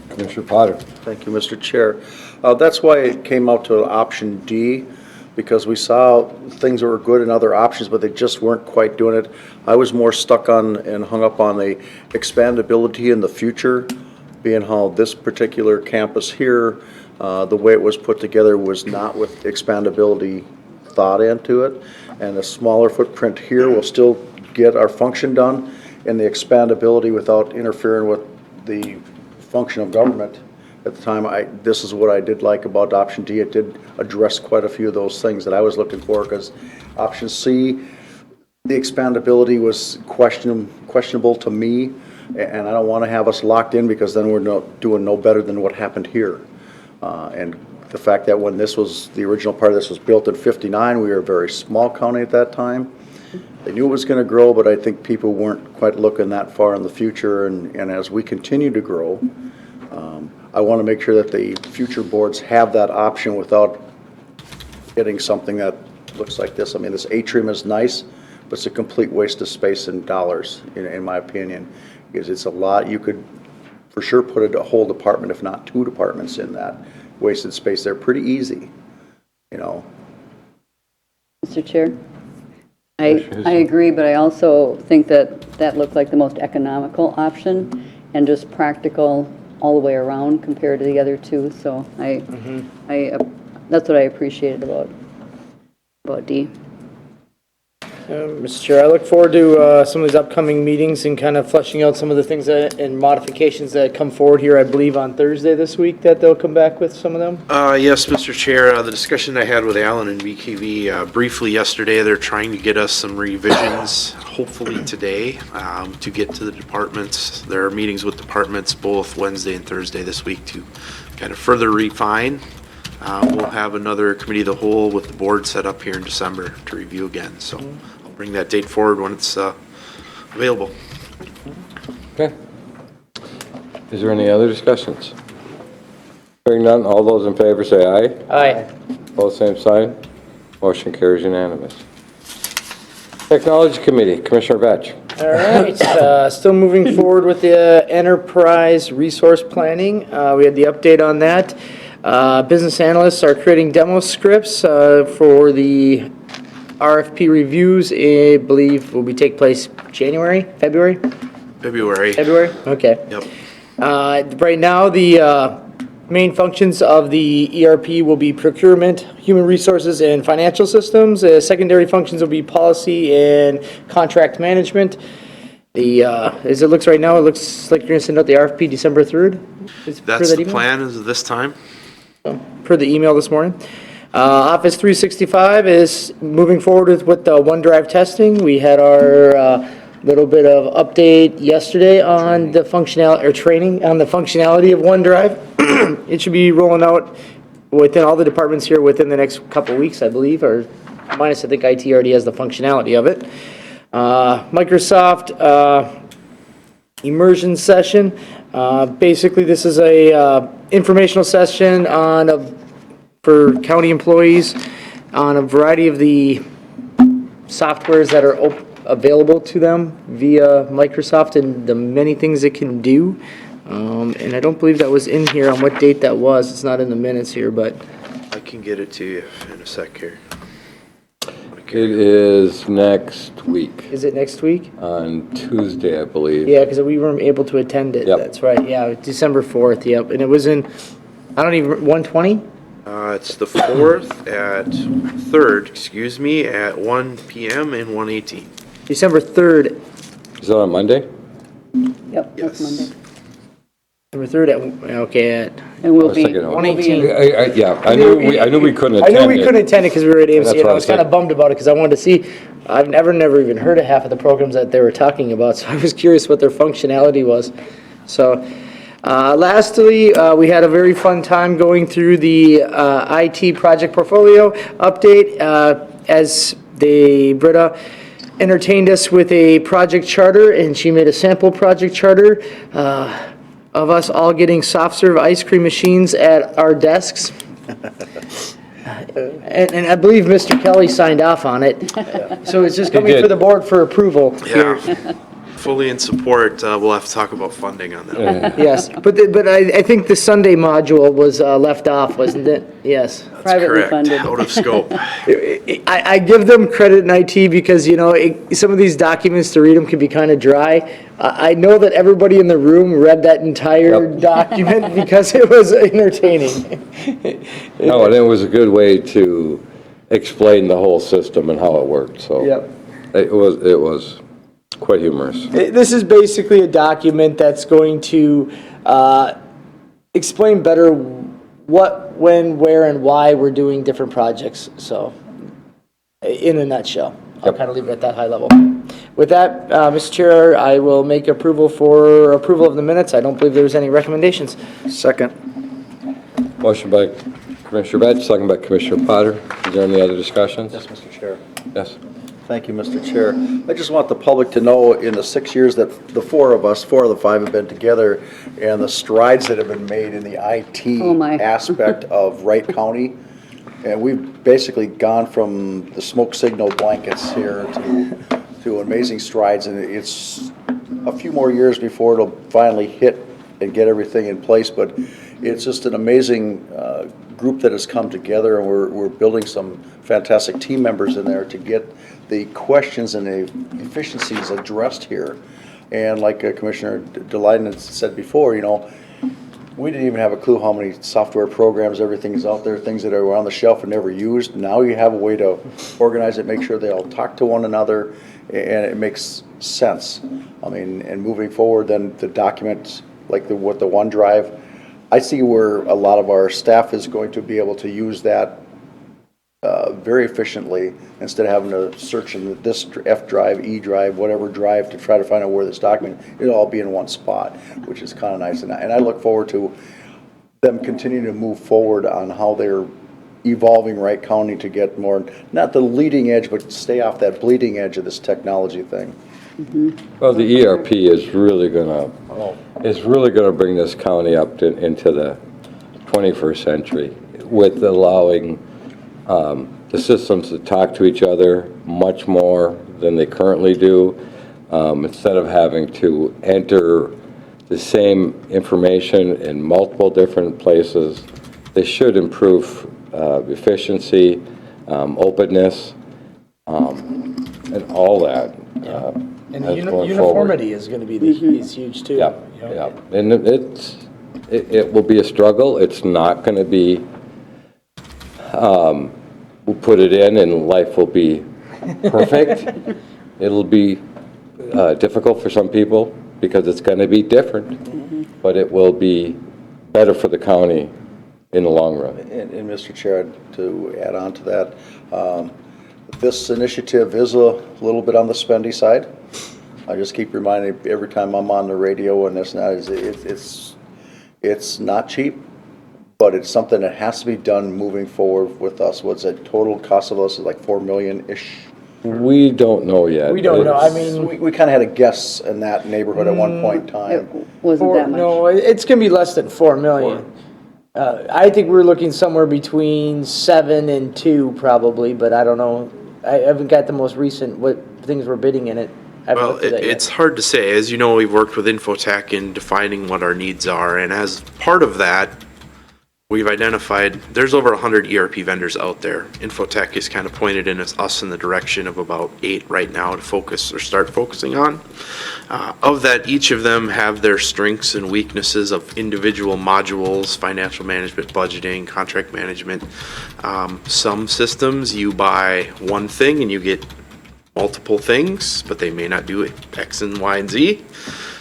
Speaker 1: Commissioner Potter.
Speaker 6: Thank you, Mr. Chair. That's why it came out to option D, because we saw things that were good in other options, but they just weren't quite doing it. I was more stuck on and hung up on the expandability in the future, being how this particular campus here, the way it was put together was not with expandability thought into it. And a smaller footprint here will still get our function done, and the expandability without interfering with the function of government. At the time, this is what I did like about option D. It did address quite a few of those things that I was looking for, because option C, the expandability was questionable to me, and I don't want to have us locked in, because then we're doing no better than what happened here. And the fact that when the original part of this was built in '59, we were a very small county at that time. They knew it was going to grow, but I think people weren't quite looking that far in the future, and as we continue to grow, I want to make sure that the future boards have that option without getting something that looks like this. I mean, this atrium is nice, but it's a complete waste of space and dollars, in my opinion, because it's a lot. You could for sure put a whole department, if not 2 departments, in that wasted space there pretty easy, you know.
Speaker 4: Mr. Chair? I agree, but I also think that looked like the most economical option and just practical all the way around compared to the other two. So that's what I appreciated about D.
Speaker 5: Mr. Chair, I look forward to some of these upcoming meetings and kind of fleshing out some of the things and modifications that come forward here, I believe, on Thursday this week, that they'll come back with some of them.
Speaker 9: Yes, Mr. Chair, the discussion I had with Alan and BKV briefly yesterday, they're trying to get us some revisions, hopefully today, to get to the departments. There are meetings with departments both Wednesday and Thursday this week to kind of further refine. We'll have another committee of the whole with the board set up here in December to review again. So I'll bring that date forward when it's available.
Speaker 1: Okay. Is there any other discussions? Hearing none, all those in favor say aye.
Speaker 5: Aye.
Speaker 1: Both same sign. Motion carries unanimous. Technology Committee, Commissioner Vetch.
Speaker 5: All right, still moving forward with the enterprise resource planning. We had the update on that. Business analysts are creating demo scripts for the RFP reviews. I believe will take place February? February, okay.
Speaker 9: Yep.
Speaker 5: Right now, the main functions of the ERP will be procurement, human resources, and financial systems. Secondary functions will be policy and contract management. As it looks right now, it looks like you're going to send out the RFP December 3rd?
Speaker 9: That's the plan is this time.
Speaker 5: Per the email this morning. Office 365 is moving forward with the OneDrive testing. We had our little bit of update yesterday on the functionality, or training on the functionality of OneDrive. It should be rolling out within all the departments here within the next couple of weeks, I believe, or minus I think IT already has the functionality of it. Microsoft immersion session. Basically, this is a informational session for county employees on a variety of the softwares that are available to them via Microsoft and the many things it can do. And I don't believe that was in here on what date that was. It's not in the minutes here, but
Speaker 9: I can get it to you in a sec here.
Speaker 1: It is next week,
Speaker 5: is it next week?
Speaker 1: on Tuesday, I believe.
Speaker 5: Yeah, because we weren't able to attend it.
Speaker 1: Yep.
Speaker 5: That's right. Yeah, December 4th. Yep. And it was in, 120?
Speaker 9: It's the 3rd, at 1 p.m. and 1:18.
Speaker 5: December 3rd.
Speaker 1: Is that on Monday?
Speaker 4: Yep, that's
Speaker 9: Yes.
Speaker 4: Monday.
Speaker 5: December 3rd at
Speaker 4: And we'll
Speaker 1: was
Speaker 4: be,
Speaker 1: thinking of-
Speaker 4: we'll be in-
Speaker 5: 118.
Speaker 1: Yeah, I knew we couldn't
Speaker 5: I
Speaker 1: attend
Speaker 5: knew we
Speaker 1: it.
Speaker 5: couldn't attend it because we were at AMC,
Speaker 1: That's
Speaker 5: and
Speaker 1: what
Speaker 5: I
Speaker 1: I
Speaker 5: was
Speaker 1: was
Speaker 5: kind of bummed about it because I wanted to see, I've never even heard of half of the programs that they were talking about, so I was curious what their functionality was. So, lastly, we had a very fun time going through the IT project portfolio update as Britta entertained us with a project charter, and she made a sample project charter of us all getting soft serve ice cream machines at our desks. And I believe Mr. Kelly signed off on it. So it's just coming
Speaker 1: did.
Speaker 5: for the board for approval here.
Speaker 9: Yeah. fully in support. We'll have to talk about funding on that one.
Speaker 5: Yes, but I think the Sunday module was left off, wasn't it? Yes.
Speaker 4: Privately
Speaker 9: Correct,
Speaker 4: funded.
Speaker 9: out of scope.
Speaker 5: I give them credit in IT because, some of these documents, to read them can be kind of dry. I know that everybody in the room read that entire
Speaker 1: Yep.
Speaker 5: document because it was entertaining.
Speaker 1: No, and it was a good way to explain the whole system and how it worked, so.
Speaker 5: Yep.
Speaker 1: It was quite humorous.
Speaker 5: This is basically a document that's going to explain better what, when, where, and why we're doing different projects, so, in a nutshell. I'll kind of leave it at that high level. With that, Mr. Chair, I will make approval of the minutes. I don't believe there's any recommendations.
Speaker 6: Second.
Speaker 1: Motion by Commissioner Betts, second by Commissioner Potter. Is there any other discussions?
Speaker 6: Yes, Mr. Chair.
Speaker 1: Yes.
Speaker 6: Thank you, Mr. Chair. I just want the public to know, in the 6 years that the four of the five have been together, and the strides that have been made in the
Speaker 4: Oh, my.
Speaker 6: IT aspect of Wright County. And we've basically gone from the smoke signal blankets here to amazing strides, and it's a few more years before it'll finally hit and get everything in place, but it's just an amazing group that has come together, and we're building some fantastic team members in there to get the questions and the efficiencies addressed here. And like Commissioner Delyden said before, we didn't even have a clue how many software programs, everything is out there, things that are on the shelf and never used. Now you have a way to organize it, make sure they all talk to one another, and it makes sense. I mean, and moving forward, then the documents, like the OneDrive, I see where a lot of our staff is going to be able to use that very efficiently, instead of having to search in this F drive, E drive, whatever drive, to try to find out where this document, it'll all be in one spot, which is kind of nice. And I look forward to them continuing to move forward on how they're evolving Wright County to get more, not the leading edge, but stay off that bleeding edge of this technology thing.
Speaker 1: Well, the ERP is really gonna bring this county up into the 21st century, with allowing the systems to talk to each other much more than they currently do. Instead of having to enter the same information in multiple different places, they should improve efficiency, openness, and all that.
Speaker 5: And
Speaker 1: as going forward.
Speaker 5: uniformity is going to be is huge too.
Speaker 1: Yeah, yeah, and it will be a struggle. It's not going to be, we'll put it in and life will be perfect. It'll be difficult for some people because it's going to be different, but it will be better for the county in the long run.
Speaker 6: And Mr. Chair, to add on to that, this initiative is a little bit on the spendy side. I just keep reminding every time I'm on the radio, and it's not cheap, but it's something that has to be done moving forward with us. What's the total cost of us is like $4 million-ish?
Speaker 1: We don't know yet.
Speaker 5: We don't know. I mean,
Speaker 6: We kind of had a guess in that neighborhood at one point in time.
Speaker 4: It wasn't that much.
Speaker 5: no, it's going to be less than 4 million. I think we're looking somewhere between 7 and 2 probably, but I don't know. I haven't got the most recent, what things we're bidding in it. I haven't
Speaker 9: Well,
Speaker 5: looked at that yet.
Speaker 9: it's hard to say. As you know, we've worked with Infotech in defining what our needs are, and as part of that, we've identified there's over 100 ERP vendors out there. Infotech has kind of pointed us in the direction of about 8 right now to focus or start focusing on. Of that, each of them have their strengths and weaknesses of individual modules, financial management, budgeting, contract management. Some systems you buy one thing and you get multiple things, but they may not do it X and Y and Z.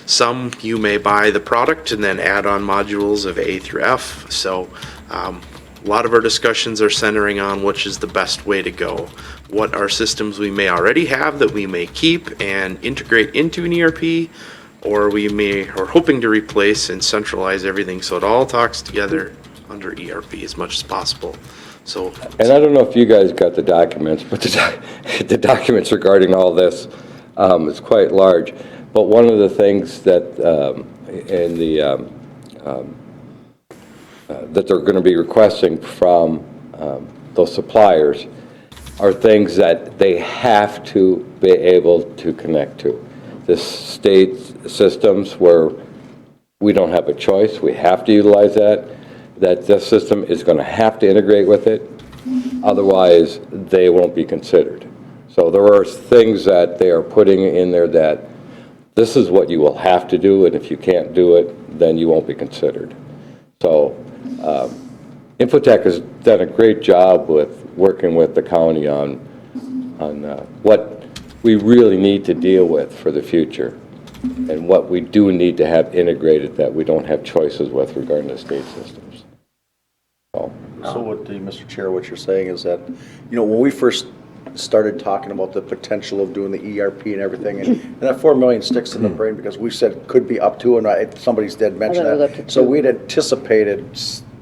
Speaker 9: Some you may buy the product and then add on modules of A through F. So a lot of our discussions are centering on which is the best way to go. What are systems we may already have that we may keep and integrate into an ERP, or we may are hoping to replace and centralize everything so it all talks together under ERP as much as possible. So,
Speaker 1: And I don't know if you guys got the documents, but the documents regarding all this is quite large. But one of the things that that they're going to be requesting from those suppliers are things that they have to be able to connect to. this state systems where we don't have a choice, we have to utilize that this system is going to have to integrate with it, otherwise they won't be considered. So there are things that they are putting in there that this is what you will have to do, and if you can't do it, then you won't be considered. So Infotech has done a great job with working with the county on what we really need to deal with for the future, and what we do need to have integrated that we don't have choices with regarding the state systems.
Speaker 6: So what, Mr. Chair, what you're saying is that, when we first started talking about the potential of doing the ERP and everything, and that 4 million sticks in the brain because we said it could be up to, and somebody's did mention
Speaker 4: thought it was up
Speaker 6: that.
Speaker 4: to
Speaker 6: So
Speaker 4: 2.
Speaker 6: we'd anticipated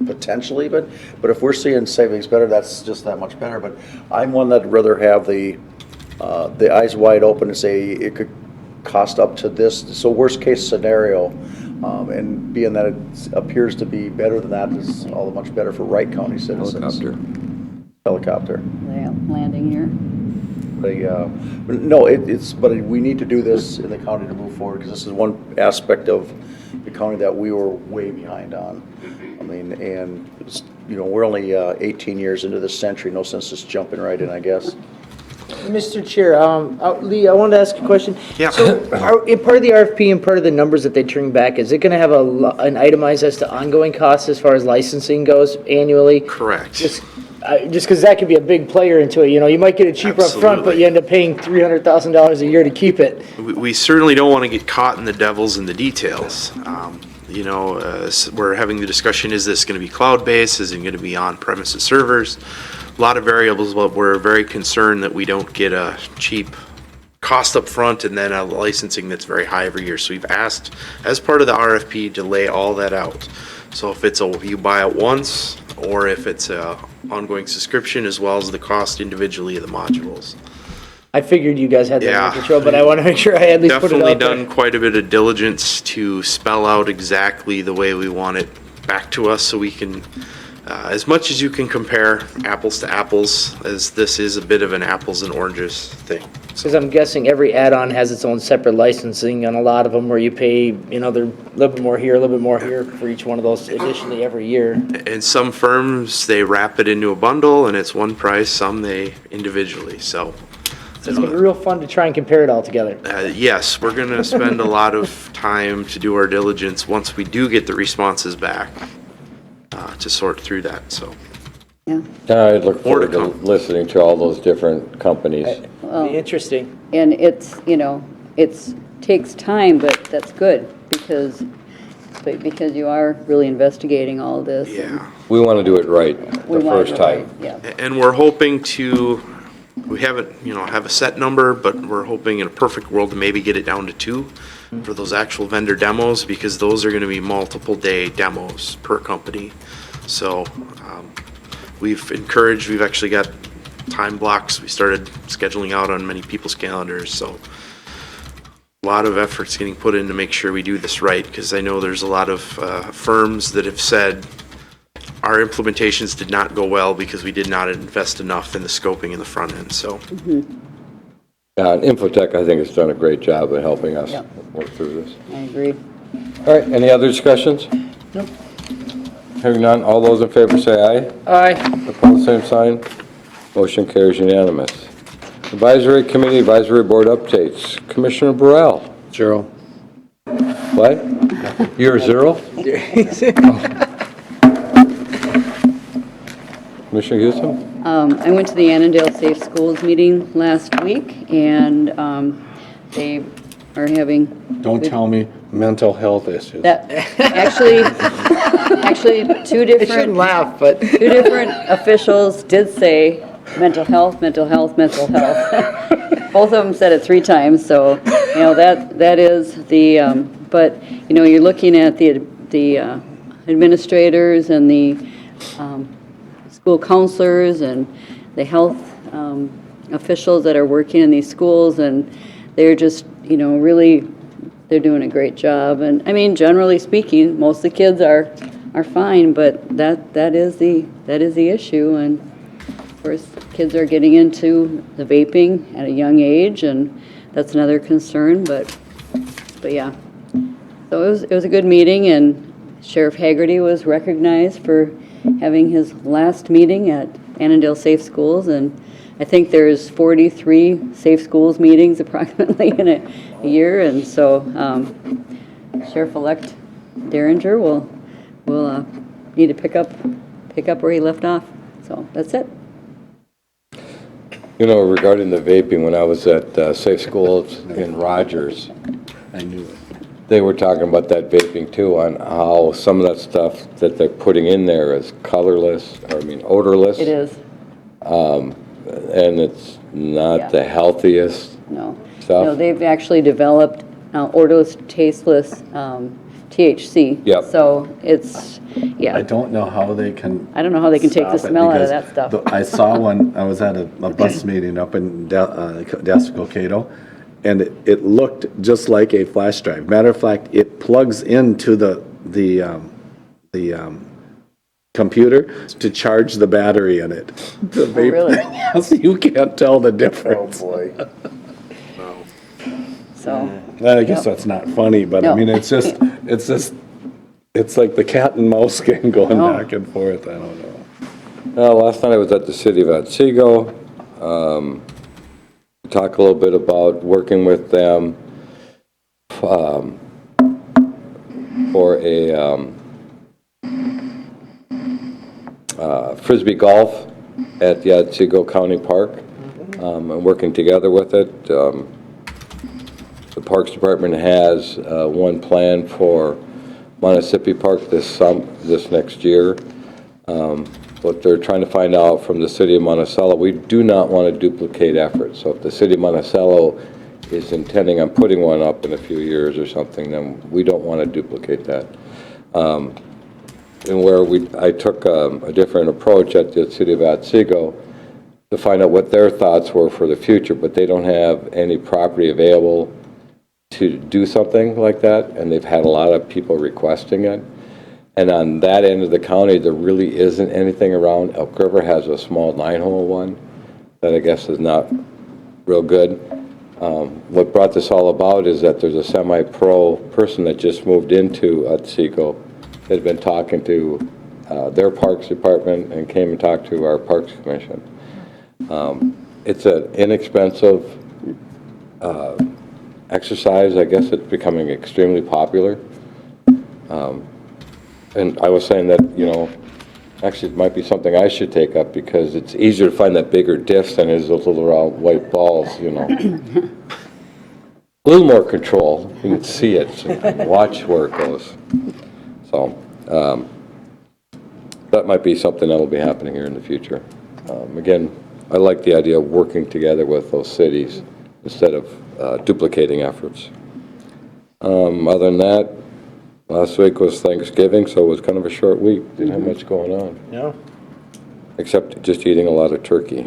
Speaker 6: potentially, but if we're seeing savings better, that's just that much better. But I'm one that'd rather have the eyes wide open and say it could cost up to this. So worst case scenario, and being that it appears to be better than that is all the much better for Wright County citizens. Helicopter.
Speaker 4: Yeah, landing here.
Speaker 6: But we need to do this in the county to move forward, because this is one aspect of the county that we were way behind on. I mean, and, we're only 18 years into this century, no sense just jumping right in, I guess.
Speaker 5: Mr. Chair, Lee, I wanted to ask a question.
Speaker 9: Yeah.
Speaker 5: So, part of the RFP and part of the numbers that they turn back, is it going to have an itemized as to ongoing costs as far as licensing goes annually?
Speaker 9: Correct.
Speaker 5: Just because that could be a big player into it, you might get it cheaper up front, but
Speaker 9: Absolutely.
Speaker 5: you end up paying $300,000 a year to keep it.
Speaker 9: We certainly don't want to get caught in the devils in the details. We're having the discussion, is this going to be cloud-based? Is it going to be on-premises servers? A lot of variables, but we're very concerned that we don't get a cheap cost up front and then a licensing that's very high every year. So we've asked, as part of the RFP, to lay all that out. So if it's you buy it once, or if it's a ongoing subscription, as well as the cost individually of the modules.
Speaker 5: I figured you guys had that
Speaker 9: Yeah.
Speaker 5: under control, but I want to make sure I at least put it
Speaker 9: Definitely
Speaker 5: out there.
Speaker 9: done quite a bit of diligence to spell out exactly the way we want it back to us, so we can, as much as you can compare apples to apples, as this is a bit of an apples and oranges thing.
Speaker 5: Because I'm guessing every add-on has its own separate licensing, and a lot of them where you pay, they're a little bit more here, a little bit more here for each one of those additionally every year.
Speaker 9: And some firms, they wrap it into a bundle and it's one price, some they individually, so.
Speaker 5: So it's going to be real fun to try and compare it all together.
Speaker 9: Yes, we're gonna spend a lot of time to do our diligence once we do get the responses back, to sort through that, so.
Speaker 4: Yeah.
Speaker 1: I look forward to
Speaker 9: More to come.
Speaker 1: listening to all those different companies.
Speaker 5: Be interesting.
Speaker 4: And it's, takes time, but that's good because you are really investigating all this.
Speaker 9: Yeah.
Speaker 1: We want to do it right
Speaker 4: We
Speaker 1: the
Speaker 4: want
Speaker 1: first
Speaker 4: it
Speaker 1: time.
Speaker 4: right, yeah.
Speaker 9: And we're hoping to, we haven't, have a set number, but we're hoping in a perfect world to maybe get it down to 2 for those actual vendor demos, because those are gonna be multiple day demos per company. So, we've actually got time blocks, we started scheduling out on many people's calendars, so a lot of effort's getting put in to make sure we do this right, because I know there's a lot of firms that have said our implementations did not go well because we did not invest enough in the scoping in the front end, so.
Speaker 1: And Infotech, I think, has done a great job of helping us
Speaker 4: Yep.
Speaker 1: work through this.
Speaker 4: I agree.
Speaker 1: All right, any other discussions?
Speaker 4: Nope.
Speaker 1: Hearing none, all those in favor say aye.
Speaker 5: Aye.
Speaker 1: Opposed, same sign. Motion carries unanimous. Advisory Committee, Advisory Board updates. Commissioner Burrell.
Speaker 3: 0.
Speaker 1: What? You're 0? Commissioner Houston?
Speaker 4: I went to the Annandale Safe Schools meeting last week, and they are having.
Speaker 3: Don't tell me mental health issues.
Speaker 4: That, actually, two
Speaker 5: I shouldn't
Speaker 4: different
Speaker 5: laugh, but
Speaker 4: officials did say mental health, mental health, mental health. Both of them said it 3 times, so, that is the, but, you're looking at the administrators and the school counselors and the health officials that are working in these schools, and they're just, really, they're doing a great job. And, I mean, generally speaking, most of the kids are fine, but that is the issue. And, of course, kids are getting into the vaping at a young age, and that's another concern. But But yeah, so it was a good meeting, and Sheriff Haggerty was recognized for having his last meeting at Annandale Safe Schools, and I think there's 43 Safe Schools meetings approximately in a year, and so Sheriff-elect Derringer will need to pick up where he left off. So that's it.
Speaker 1: You know, regarding the vaping, when I was at Safe Schools in Rogers,
Speaker 3: I knew it.
Speaker 1: they were talking about that vaping too, on how some of that stuff that they're putting in there is colorless, or I mean odorless.
Speaker 4: It is,
Speaker 1: And it's not
Speaker 4: Yeah.
Speaker 1: the healthiest
Speaker 4: no.
Speaker 1: stuff.
Speaker 4: No, they've actually developed odorless, tasteless THC.
Speaker 1: Yep.
Speaker 4: So it's,
Speaker 3: I
Speaker 4: yeah,
Speaker 3: don't know how they can.
Speaker 4: I don't know how they can take the
Speaker 3: stop it,
Speaker 4: smell out of
Speaker 3: because
Speaker 4: that stuff.
Speaker 3: I saw one, I was at a bus meeting up in Desco, and it looked just like a flash drive. Matter of fact, it plugs into the computer to charge the battery in it. The vape
Speaker 4: really?
Speaker 3: thing, yes, you can't tell the difference.
Speaker 6: Oh, boy.
Speaker 4: So,
Speaker 3: Well, I guess that's not funny, but I
Speaker 4: No.
Speaker 3: mean, it's like the cat and mouse game going
Speaker 4: No.
Speaker 3: back and forth, I don't know.
Speaker 1: Last night I was at the city of Otsego. Talk a little bit about working with them for a Frisbee golf at the Otsego County Park, and working together with it. The Parks Department has one plan for Montissippi Park this next year. What they're trying to find out from the city of Monticello, we do not want to duplicate efforts. So if the city of Monticello is intending on putting one up in a few years or something, then we don't want to duplicate that. And where I took a different approach at the city of Otsego to find out what their thoughts were for the future, but they don't have any property available to do something like that, and they've had a lot of people requesting it. And on that end of the county, there really isn't anything around. Elk River has a small 9-hole one that I guess is not real good. What brought this all about is that there's a semi-pro person that just moved into Otsego that had been talking to their Parks Department and came and talked to our Parks Commission. It's an inexpensive exercise. I guess it's becoming extremely popular. And I was saying that, you know, actually it might be something I should take up because it's easier to find that bigger disc than it is those little round white balls, you know. A little more control. You can see it and watch where it goes. So that might be something that'll be happening here in the future. Again, I like the idea of working together with those cities instead of duplicating efforts. Other than that, last week was Thanksgiving, so it was kind of a short week. Didn't have much going on.
Speaker 5: No.
Speaker 1: Except just eating a lot of turkey.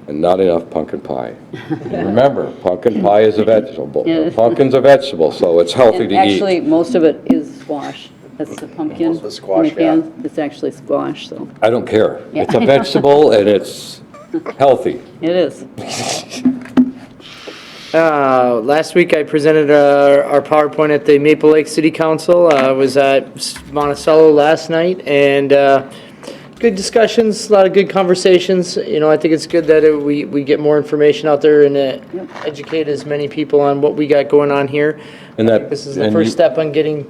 Speaker 1: And not enough pumpkin pie. And remember, pumpkin pie is a vegetable.
Speaker 4: Yeah.
Speaker 1: Pumpkin's a vegetable, so it's healthy
Speaker 4: and
Speaker 1: to
Speaker 4: actually,
Speaker 1: eat.
Speaker 4: most of it is squash. That's the pumpkin.
Speaker 6: Most of it's squash,
Speaker 4: in the can. It's actually squash, so
Speaker 1: I don't care.
Speaker 4: Yeah.
Speaker 1: It's a vegetable and it's healthy.
Speaker 4: it is.
Speaker 5: Last week I presented our PowerPoint at the Maple Lake City Council. I was at Monticello last night, and good discussions, a lot of good conversations. You know, I think it's good that we get more information out there and educate as many people on what we got going on here.
Speaker 1: And that,
Speaker 5: This is the
Speaker 1: and
Speaker 5: first
Speaker 1: you-
Speaker 5: step on getting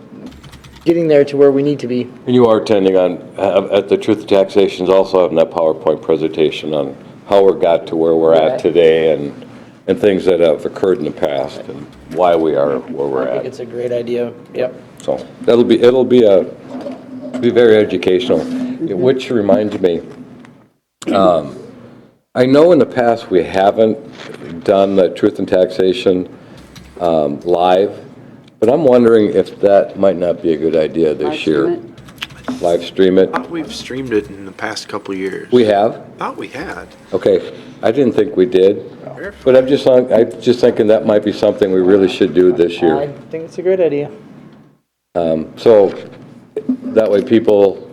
Speaker 5: there to where we need to be.
Speaker 1: And you are attending on, at the Truth of Taxations, also having that PowerPoint presentation on how we got to where we're
Speaker 5: Right.
Speaker 1: at today and things that have occurred in the past and why we are where we're
Speaker 5: I think
Speaker 1: at.
Speaker 5: it's a great idea. Yep.
Speaker 1: So it'll be very educational, which reminds me, I know in the past we haven't done the Truth and Taxation live, but I'm wondering if that might not be a good idea this
Speaker 4: Live stream
Speaker 1: year.
Speaker 4: it.
Speaker 1: Live stream it.
Speaker 9: I thought we've streamed it in the past couple of years.
Speaker 1: We have?
Speaker 9: Thought we had.
Speaker 1: Okay, I didn't think we did, but I'm just thinking that might be something we really should do this
Speaker 5: I
Speaker 1: year.
Speaker 5: think it's a great idea.
Speaker 1: So that way people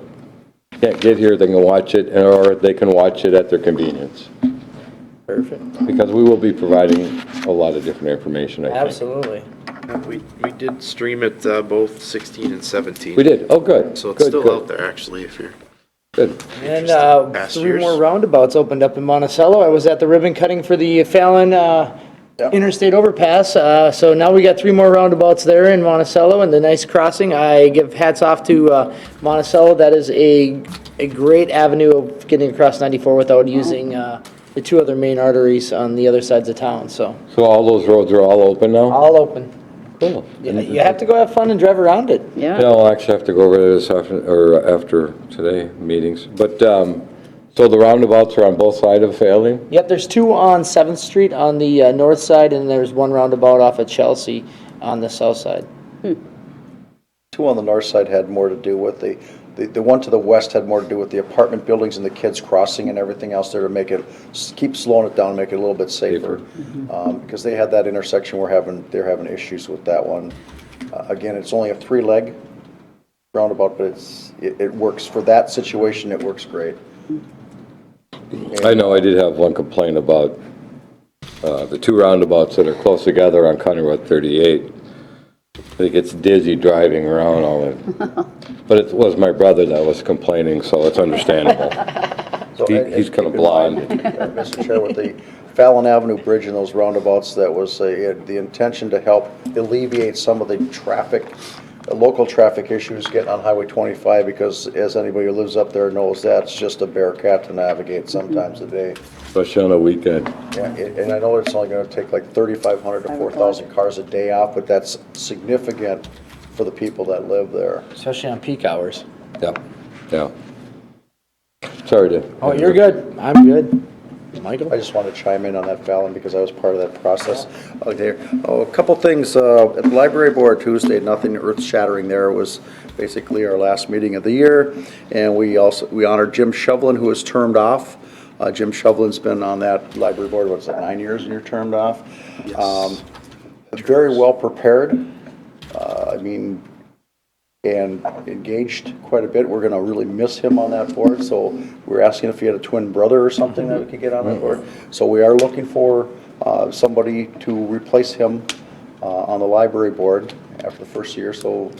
Speaker 1: can't get here, they can watch it, or they can watch it at their convenience.
Speaker 5: Perfect.
Speaker 1: Because we will be providing a lot of different information, I think.
Speaker 5: Absolutely.
Speaker 9: We did stream it both 16 and 17.
Speaker 1: We did, oh, good.
Speaker 9: So it's
Speaker 1: Good,
Speaker 9: still
Speaker 1: good,
Speaker 9: out there, actually, if you're...
Speaker 1: Good.
Speaker 5: And
Speaker 9: Past
Speaker 5: 3
Speaker 9: years.
Speaker 5: more roundabouts opened up in Monticello. I was at the ribbon cutting for the Fallon Interstate Overpass. So now we got 3 more roundabouts there in Monticello and the nice crossing. I give hats off to Monticello. That is a great avenue of getting across 94 without using the 2 other main arteries on the other sides of town, so
Speaker 1: So all those roads are all open now?
Speaker 5: all open.
Speaker 1: Cool.
Speaker 5: You have to go have fun and drive around it.
Speaker 1: Yeah,
Speaker 4: Yeah,
Speaker 1: I'll actually have to go over there this afternoon, or after today, meetings. But, so the roundabouts are on both sides of Failing?
Speaker 5: Yep, there's 2 on 7th Street on the north side, and there's 1 roundabout off at Chelsea on the south side.
Speaker 6: 2 on the north side had more to do with the one to the west had more to do with the apartment buildings and the kids crossing and everything else there to make it, keep slowing it down and make it a little bit safer. Because they had that intersection, they're having issues with that one. Again, it's only a 3-leg roundabout, but it works, for that situation, it works great.
Speaker 1: I know I did have one complaint about the 2 roundabouts that are close together on County Road 38. It gets dizzy driving around all that. But it was my brother that was complaining, so it's understandable.
Speaker 6: So,
Speaker 1: He's kind of
Speaker 6: keep in mind,
Speaker 1: blind.
Speaker 6: Mr. Chair, with the Fallon Avenue Bridge and those roundabouts, that was the intention to help alleviate some of the traffic, local traffic issues getting on Highway 25, because as anybody who lives up there knows, that's just a bear cat to navigate sometimes a day.
Speaker 1: Especially on a weekend.
Speaker 6: Yeah, and I know it's only gonna take like 3,500 to 4,000 cars a day off, but that's significant for the people that live there.
Speaker 5: Especially on peak hours.
Speaker 1: Yeah, yeah. Sorry to.
Speaker 5: Oh, you're good. I'm good. Michael?
Speaker 6: I just wanted to chime in on that, Fallon, because I was part of that process. Okay, a couple things, at the library board Tuesday, nothing earth-shattering there. It was basically our last meeting of the year, and we honored Jim Shovlin, who was termed off. Jim Shovlin's been on that library board, what's it, 9 years, and you're termed off?
Speaker 9: Yes.
Speaker 6: Very well prepared, and engaged quite a bit. We're gonna really miss him on that board, so we're asking if he had a twin brother or something that we could get on that board. So we are looking for somebody to replace him on the library board after the first year, so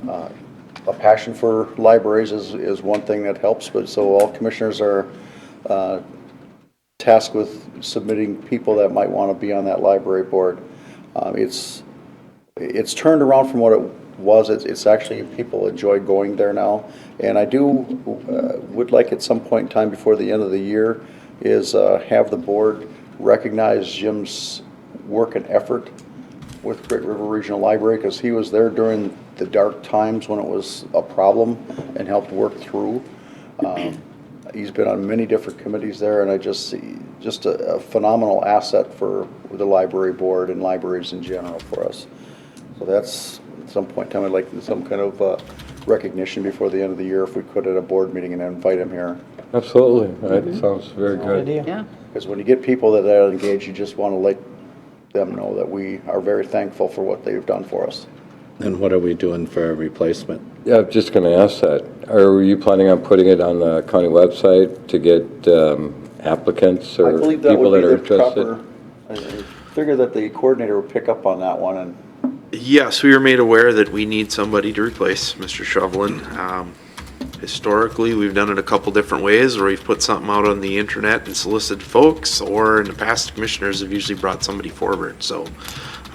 Speaker 6: a passion for libraries is one thing that helps, but so all commissioners are tasked with submitting people that might want to be on that library board. It's turned around from what it was. It's actually, people enjoy going there now. And I would like at some point in time before the end of the year is have the board recognize Jim's work and effort with Great River Regional Library, because he was there during the dark times when it was a problem and helped work through. He's been on many different committees there, and I just see just a phenomenal asset for the library board and libraries in general for us. So that's, at some point in time, I'd like some kind of recognition before the end of the year, if we could, at a board meeting, and invite him here.
Speaker 1: Absolutely, that sounds very good.
Speaker 4: yeah.
Speaker 6: Because when you get people that are engaged, you just want to let them know that we are very thankful for what they've done for us.
Speaker 3: And what are we doing for a replacement?
Speaker 1: Yeah, I'm just going to ask that. Are you planning on putting it on the county website to get applicants
Speaker 6: I
Speaker 1: or
Speaker 6: believe that
Speaker 1: people
Speaker 6: would
Speaker 1: that
Speaker 6: be
Speaker 1: are
Speaker 6: the
Speaker 1: interested?
Speaker 6: proper, I figure that the coordinator would pick up on that one, and
Speaker 9: Yes, we were made aware that we need somebody to replace Mr. Shovlin. Historically, we've done it a couple different ways, where we've put something out on the internet and solicited folks, or in the past, commissioners have usually brought somebody forward. So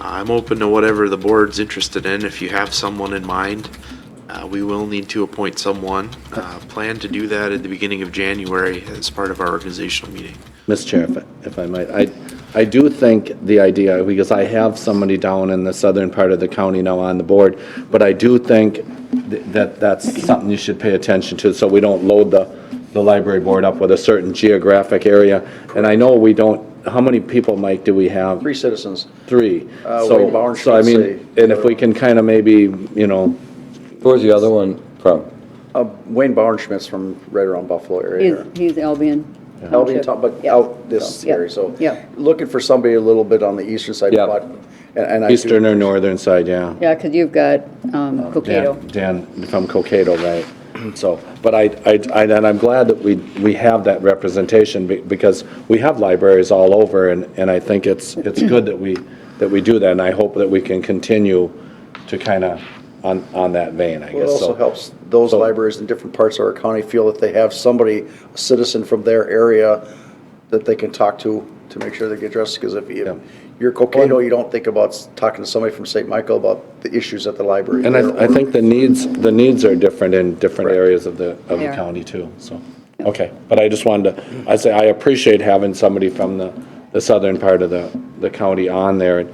Speaker 9: I'm open to whatever the board's interested in. If you have someone in mind, we will need to appoint someone. Plan to do that at the beginning of January as part of our organizational meeting.
Speaker 3: Mr. Chair, if I might, I do think the idea, because I have somebody down in the southern part of the county now on the board, but I do think that that's something you should pay attention to, so we don't load the library board up with a certain geographic area. And I know we don't, how many people, Mike, do we have?
Speaker 6: 3 citizens.
Speaker 3: 3.
Speaker 6: Wayne
Speaker 3: So I
Speaker 6: Bauernschmidt
Speaker 3: mean,
Speaker 6: say-
Speaker 3: and if we can kind of maybe,
Speaker 1: Where's the other one from?
Speaker 6: Wayne Bauernschmidt's from right around Buffalo area.
Speaker 4: He's Albion.
Speaker 6: Albion, but
Speaker 4: Yep.
Speaker 6: out this
Speaker 4: So, yep,
Speaker 6: area, so
Speaker 4: yep.
Speaker 6: looking for somebody a little bit on the eastern side,
Speaker 1: Yep.
Speaker 6: but, and I do-
Speaker 3: eastern or northern side, yeah.
Speaker 4: Yeah, because you've got Cokato.
Speaker 3: Dan from Cokato, right? So, but and I'm glad that we have that representation, because we have libraries all over, and I think it's good that we that we do that, and I hope that we can continue to kind of on that vein, I
Speaker 6: Well, it
Speaker 3: guess.
Speaker 6: also
Speaker 3: So
Speaker 6: helps those libraries in different parts of our county feel that they have somebody, a citizen from their area, that they can talk to make sure they get addressed, because if you're Cokato, you don't think about talking to somebody from St. Michael about the issues at the library.
Speaker 3: And
Speaker 6: there,
Speaker 3: I
Speaker 6: or-
Speaker 3: think the needs are different in different
Speaker 6: Correct.
Speaker 3: areas of the
Speaker 4: They are.
Speaker 3: county too, so. Okay, but I just wanted to, I say, I appreciate having somebody from the southern part of the county on there,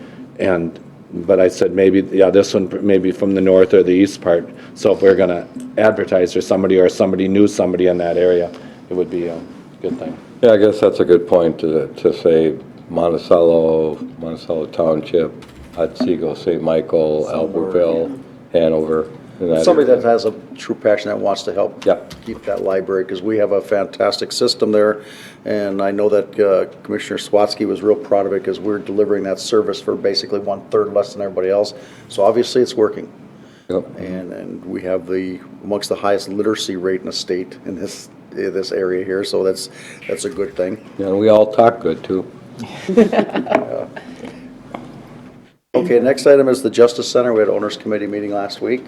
Speaker 3: but I said maybe, yeah, this one maybe from the north or the east part. So if we're gonna advertise for somebody, or somebody knew somebody in that area, it would be a good thing.
Speaker 1: Yeah, I guess that's a good point to say Monticello Township, Otsego, St. Michael, Albertville, Hanover. in that
Speaker 6: Somebody
Speaker 1: area.
Speaker 6: that has a true passion that wants to help
Speaker 1: Yeah.
Speaker 6: keep that library, because we have a fantastic system there. And I know that Commissioner Swatsky was real proud of it, because we're delivering that service for basically 1/3 less than everybody else. So obviously it's working.
Speaker 1: Yep.
Speaker 6: And we have amongst the highest literacy rate in the state in this area here, so that's a good thing.
Speaker 1: Yeah, and we all talk good too.
Speaker 6: Okay, next item is the Justice Center. We had Owners Committee meeting last week.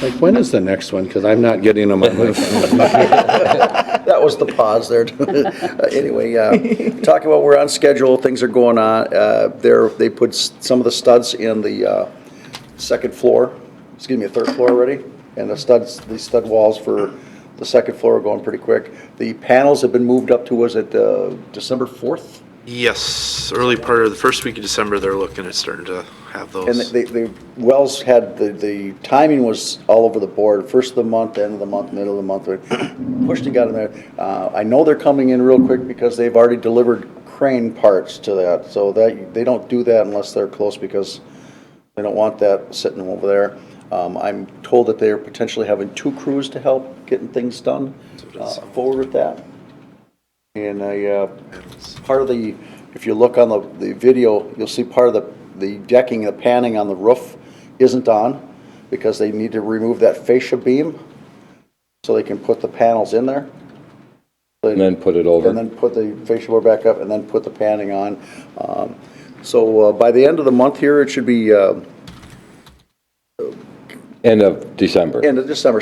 Speaker 3: Like, when is the next one? Because I'm not getting them on my phone.
Speaker 6: That was the pause there. Anyway, talking about we're on schedule, things are going on. They put some of the studs in the third floor already, and the stud walls for the second floor are going pretty quick. The panels have been moved up to, was it December 4th?
Speaker 9: Yes, early part of the first week of December, they're looking at starting to have
Speaker 6: And
Speaker 9: those.
Speaker 6: the wells had, the timing was all over the board, first of the month, end of the month, middle of the month, pushed and got in there. I know they're coming in real quick because they've already delivered crane parts to that, so that, they don't do that unless they're close, because they don't want that sitting over there. I'm told that they're potentially having 2 crews to help getting things done, forward with that. And part of if you look on the video, you'll see part of the decking, the panning on the roof isn't on, because they need to remove that fascia beam so they can put the panels in there.
Speaker 1: And then put it over.
Speaker 6: And then put the fascia board back up, and then put the panning on. So by the end of the month here, it should be,
Speaker 1: End of December.
Speaker 6: end of December,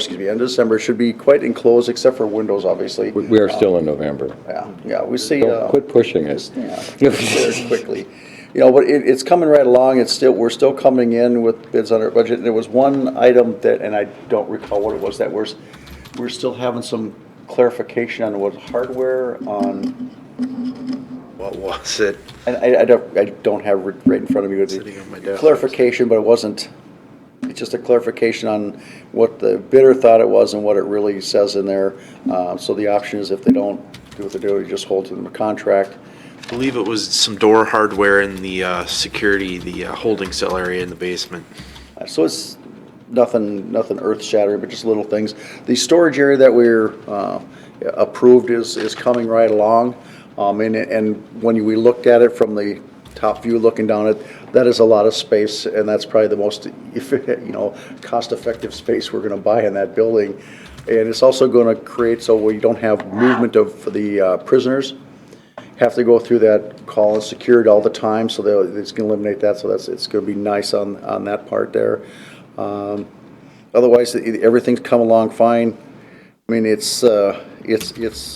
Speaker 6: it should be quite enclosed, except for windows, obviously.
Speaker 1: We are still in November.
Speaker 6: Yeah, we see.
Speaker 1: Don't quit pushing it.
Speaker 6: Yeah, very quickly. You know, but it's coming right along. We're still coming in with bids under budget. And there was one item that, and I don't recall what it was, that we're still having some clarification on what hardware on,
Speaker 9: What was it?
Speaker 6: and I don't have it right in front of me with
Speaker 9: Sitting on my
Speaker 6: the
Speaker 9: desk.
Speaker 6: clarification, but it's just a clarification on what the bidder thought it was and what it really says in there. So the option is, if they don't do what they do, you just hold to them a contract.
Speaker 9: I believe it was some door hardware in the security, the holding cell area in the basement.
Speaker 6: So it's nothing earth shattering, but just little things. The storage area that we're approved is coming right along. And when we looked at it from the top view, looking down it, that is a lot of space, and that's probably the most, cost-effective space we're going to buy in that building. And it's also going to create so we don't have movement of the prisoners have to go through that call and secured all the time, so it's going to eliminate that. So it's going to be nice on that part there. Otherwise, everything's come along fine. I mean, it's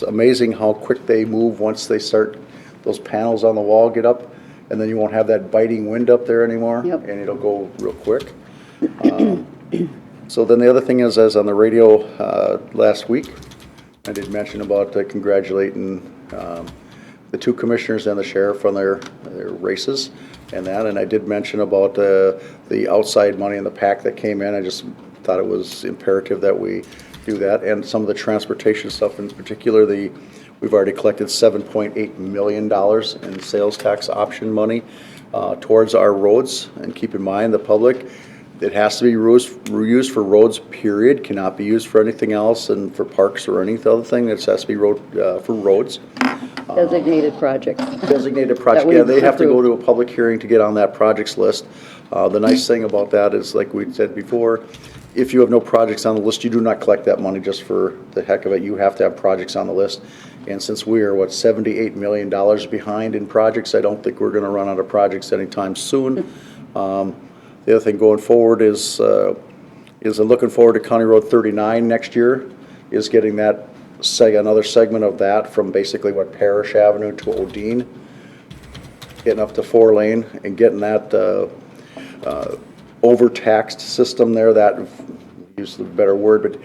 Speaker 6: amazing how quick they move once they start, those panels on the wall get up, and then you won't have that biting wind up there anymore.
Speaker 4: Yep.
Speaker 6: And it'll go real quick. So then the other thing is, as on the radio last week, I did mention about congratulating the 2 commissioners and the sheriff on their races and that, and I did mention about the outside money in the PAC that came in. I just thought it was imperative that we do that, and some of the transportation stuff in particular. We've already collected $7.8 million in sales tax option money towards our roads. And keep in mind, the public, it has to be used for roads, period, cannot be used for anything else, and for parks or any other thing. It has to be for roads.
Speaker 4: Designated projects.
Speaker 6: Designated project,
Speaker 4: That
Speaker 6: yeah,
Speaker 4: we've
Speaker 6: they have to go
Speaker 4: approved.
Speaker 6: to a public hearing to get on that projects list. The nice thing about that is, like we said before, if you have no projects on the list, you do not collect that money just for the heck of it. You have to have projects on the list. And since we are, $78 million behind in projects, I don't think we're gonna run out of projects anytime soon. The other thing going forward is looking forward to County Road 39 next year, is getting that, another segment of that from basically Parish Avenue to Odine, getting up to 4-lane and getting that overtaxed system there, that, use the better word, but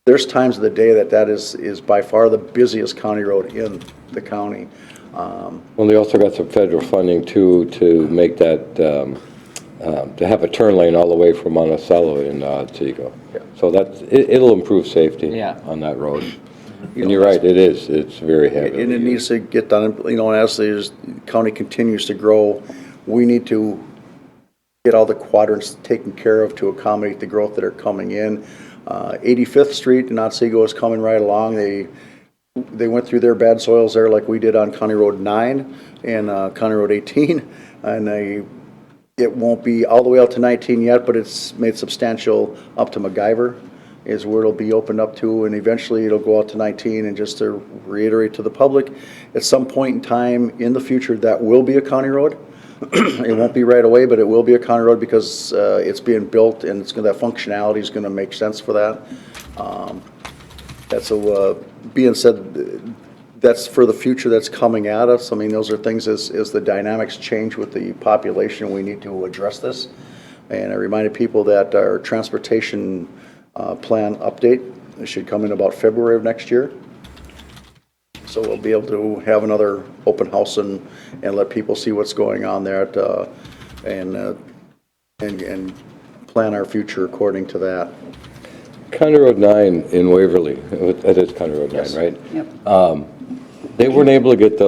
Speaker 6: there's times of the day that is by far the busiest county road in the county.
Speaker 1: Well, they also got some federal funding too, to make that, to have a turn lane all the way from Monticello in Otsego.
Speaker 6: Yeah.
Speaker 1: So it'll improve safety
Speaker 5: Yeah.
Speaker 1: on that road. And you're right, it's very heavy.
Speaker 6: And it needs to get done, as the county continues to grow, we need to get all the quadrants taken care of to accommodate the growth that are coming in. 85th Street in Otsego is coming right along. They went through their bad soils there like we did on County Road 9 and County Road 18. And it won't be all the way out to 19 yet, but it's made substantial up to MacGyver is where it'll be opened up to, and eventually it'll go out to 19. And just to reiterate to the public, at some point in time in the future, that will be a county road. It won't be right away, but it will be a county road because it's being built, and that functionality is going to make sense for that. That's being said, that's for the future that's coming at us. I mean, those are things as the dynamics change with the population, we need to address this. And I reminded people that our transportation plan update should come in about February of next year. So we'll be able to have another open house and let people see what's going on there and plan our future according to that.
Speaker 1: County Road 9 in Waverly, that is County Road 9,
Speaker 6: Yes.
Speaker 1: right?
Speaker 4: Yep.
Speaker 1: They weren't able to get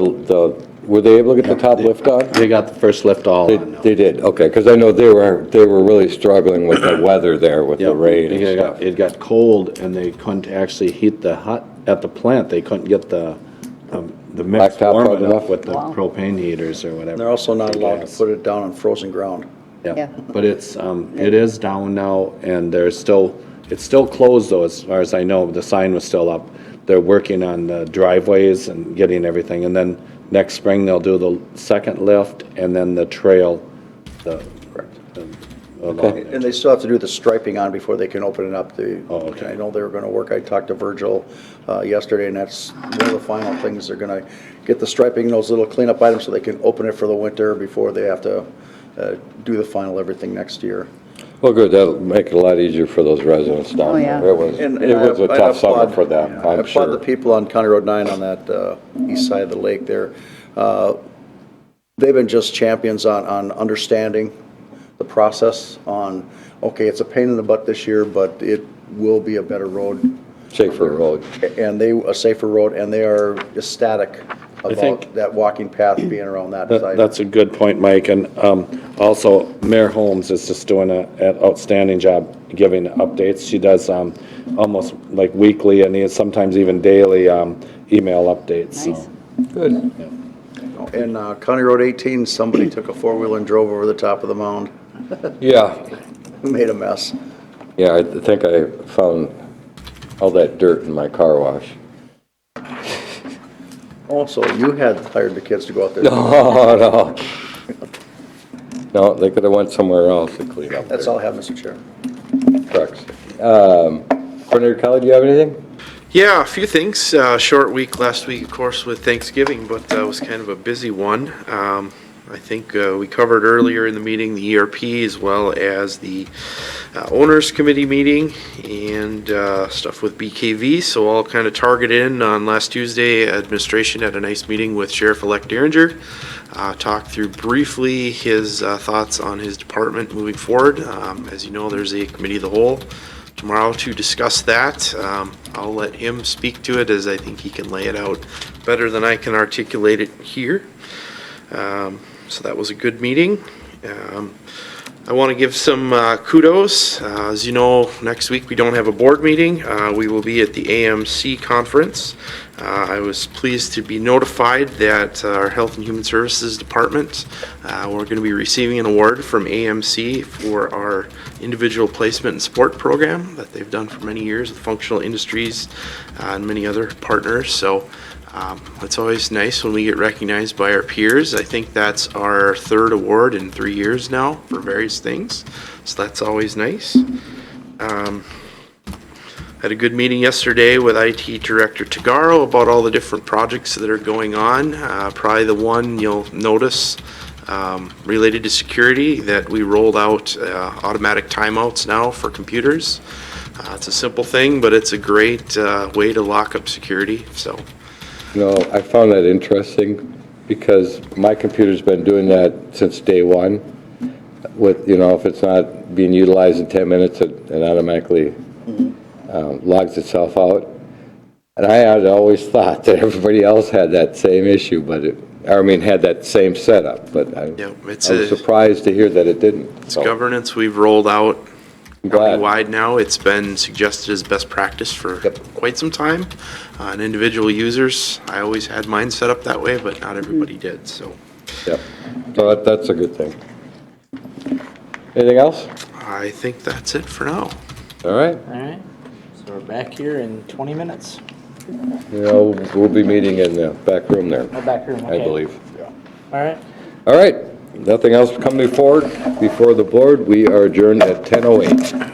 Speaker 1: were they able to get the top lift on?
Speaker 3: They got the first lift all on now.
Speaker 1: They did, okay, because I know they were really struggling with the weather there, with the
Speaker 3: Yep.
Speaker 1: rain and stuff.
Speaker 3: It got cold, and they couldn't actually heat the hot, at the plant, they couldn't get the mix
Speaker 1: Blacktop
Speaker 3: warm
Speaker 1: hot
Speaker 3: enough
Speaker 1: enough?
Speaker 3: with the
Speaker 4: Wow.
Speaker 3: propane heaters or whatever.
Speaker 6: They're also not
Speaker 3: The
Speaker 6: allowed
Speaker 3: gas.
Speaker 6: to put it down on frozen ground.
Speaker 4: Yeah.
Speaker 3: Yeah, but it is down now, and it's still closed though, as far as I know, the sign was still up. They're working on the driveways and getting everything, and then next spring they'll do the second lift and then the trail, along there.
Speaker 6: And they still have to do the striping on before they can open it up.
Speaker 3: Oh, okay.
Speaker 6: I know they were going to work, I talked to Virgil yesterday, and that's one of the final things. They're going to get the striping, those little cleanup items, so they can open it for the winter before they have to do the final everything next year.
Speaker 1: Well, good, that'll make it a lot easier for those residents down
Speaker 4: Oh, yeah.
Speaker 1: there. It was
Speaker 6: And
Speaker 1: a
Speaker 6: I
Speaker 1: tough summer
Speaker 6: applaud-
Speaker 1: for them,
Speaker 6: I
Speaker 1: I'm
Speaker 6: applaud the
Speaker 1: sure.
Speaker 6: people on County Road 9 on that east side of the lake there. They've been just champions on understanding the process on, okay, it's a pain in the butt this year, but it will be a better road.
Speaker 1: Safer road.
Speaker 6: And a safer road, and they are ecstatic
Speaker 3: think-
Speaker 6: about that walking path being around that side.
Speaker 3: That's a good point, Mike, and also Mayor Holmes is just doing an outstanding job giving updates. She does almost like weekly and sometimes even daily email updates. so.
Speaker 4: Nice.
Speaker 1: Good.
Speaker 6: And County Road 18, somebody took a four-wheeler and drove over the top of the mound,
Speaker 1: Yeah,
Speaker 6: made a mess.
Speaker 1: yeah, I think I found all that dirt in my car wash.
Speaker 6: Also, you had hired the kids to go out there.
Speaker 1: No. No, they could have went somewhere else to clean up
Speaker 6: That's
Speaker 1: their
Speaker 6: all I have, Mr. Chair.
Speaker 1: trucks. Coordinator Kelly, do you have anything?
Speaker 9: Yeah, a few things. Short week last week, of course, with Thanksgiving, but it was kind of a busy one. I think we covered earlier in the meeting the ERP as well as the Owners Committee meeting and stuff with BKV. So all kind of targeted in on last Tuesday. Administration had a nice meeting with Sheriff-elect Derringer. Talked through briefly his thoughts on his department moving forward. As you know, there's a committee of the whole tomorrow to discuss that. I'll let him speak to it as I think he can lay it out better than I can articulate it here. So that was a good meeting. I want to give some kudos. As you know, next week we don't have a board meeting. We will be at the AMC conference. I was pleased to be notified that our Health and Human Services Department, we're going to be receiving an award from AMC for our individual placement and support program that they've done for many years with functional industries and many other partners. So It's always nice when we get recognized by our peers. I think that's our third award in 3 years now for various things, so that's always nice. Had a good meeting yesterday with IT Director Tagaro about all the different projects that are going on. Probably the one you'll notice related to security, that we rolled out automatic timeouts now for computers. It's a simple thing, but it's a great way to lock up security, so.
Speaker 1: You know, I found that interesting because my computer's been doing that since day one. With, you know, if it's not being utilized in 10 minutes, it automatically logs itself out. And I had always thought that everybody else had that same issue, but had that same setup, but I was surprised to hear that it didn't.
Speaker 9: It's governance we've rolled out
Speaker 1: Glad.
Speaker 9: countywide now. It's been suggested as best practice for quite some time. And individual users, I always had mine set up that way, but not everybody did, so.
Speaker 1: Yep. So that's a good thing. Anything else?
Speaker 9: I think that's it for now.
Speaker 1: All right.
Speaker 5: All right, so we're back here in 20 minutes.
Speaker 1: You know, we'll be meeting in the back room there,
Speaker 5: Oh, back room,
Speaker 1: I
Speaker 5: okay.
Speaker 1: believe.
Speaker 5: All right.
Speaker 1: All right. Nothing else coming forward before the board. We are adjourned at 10:08.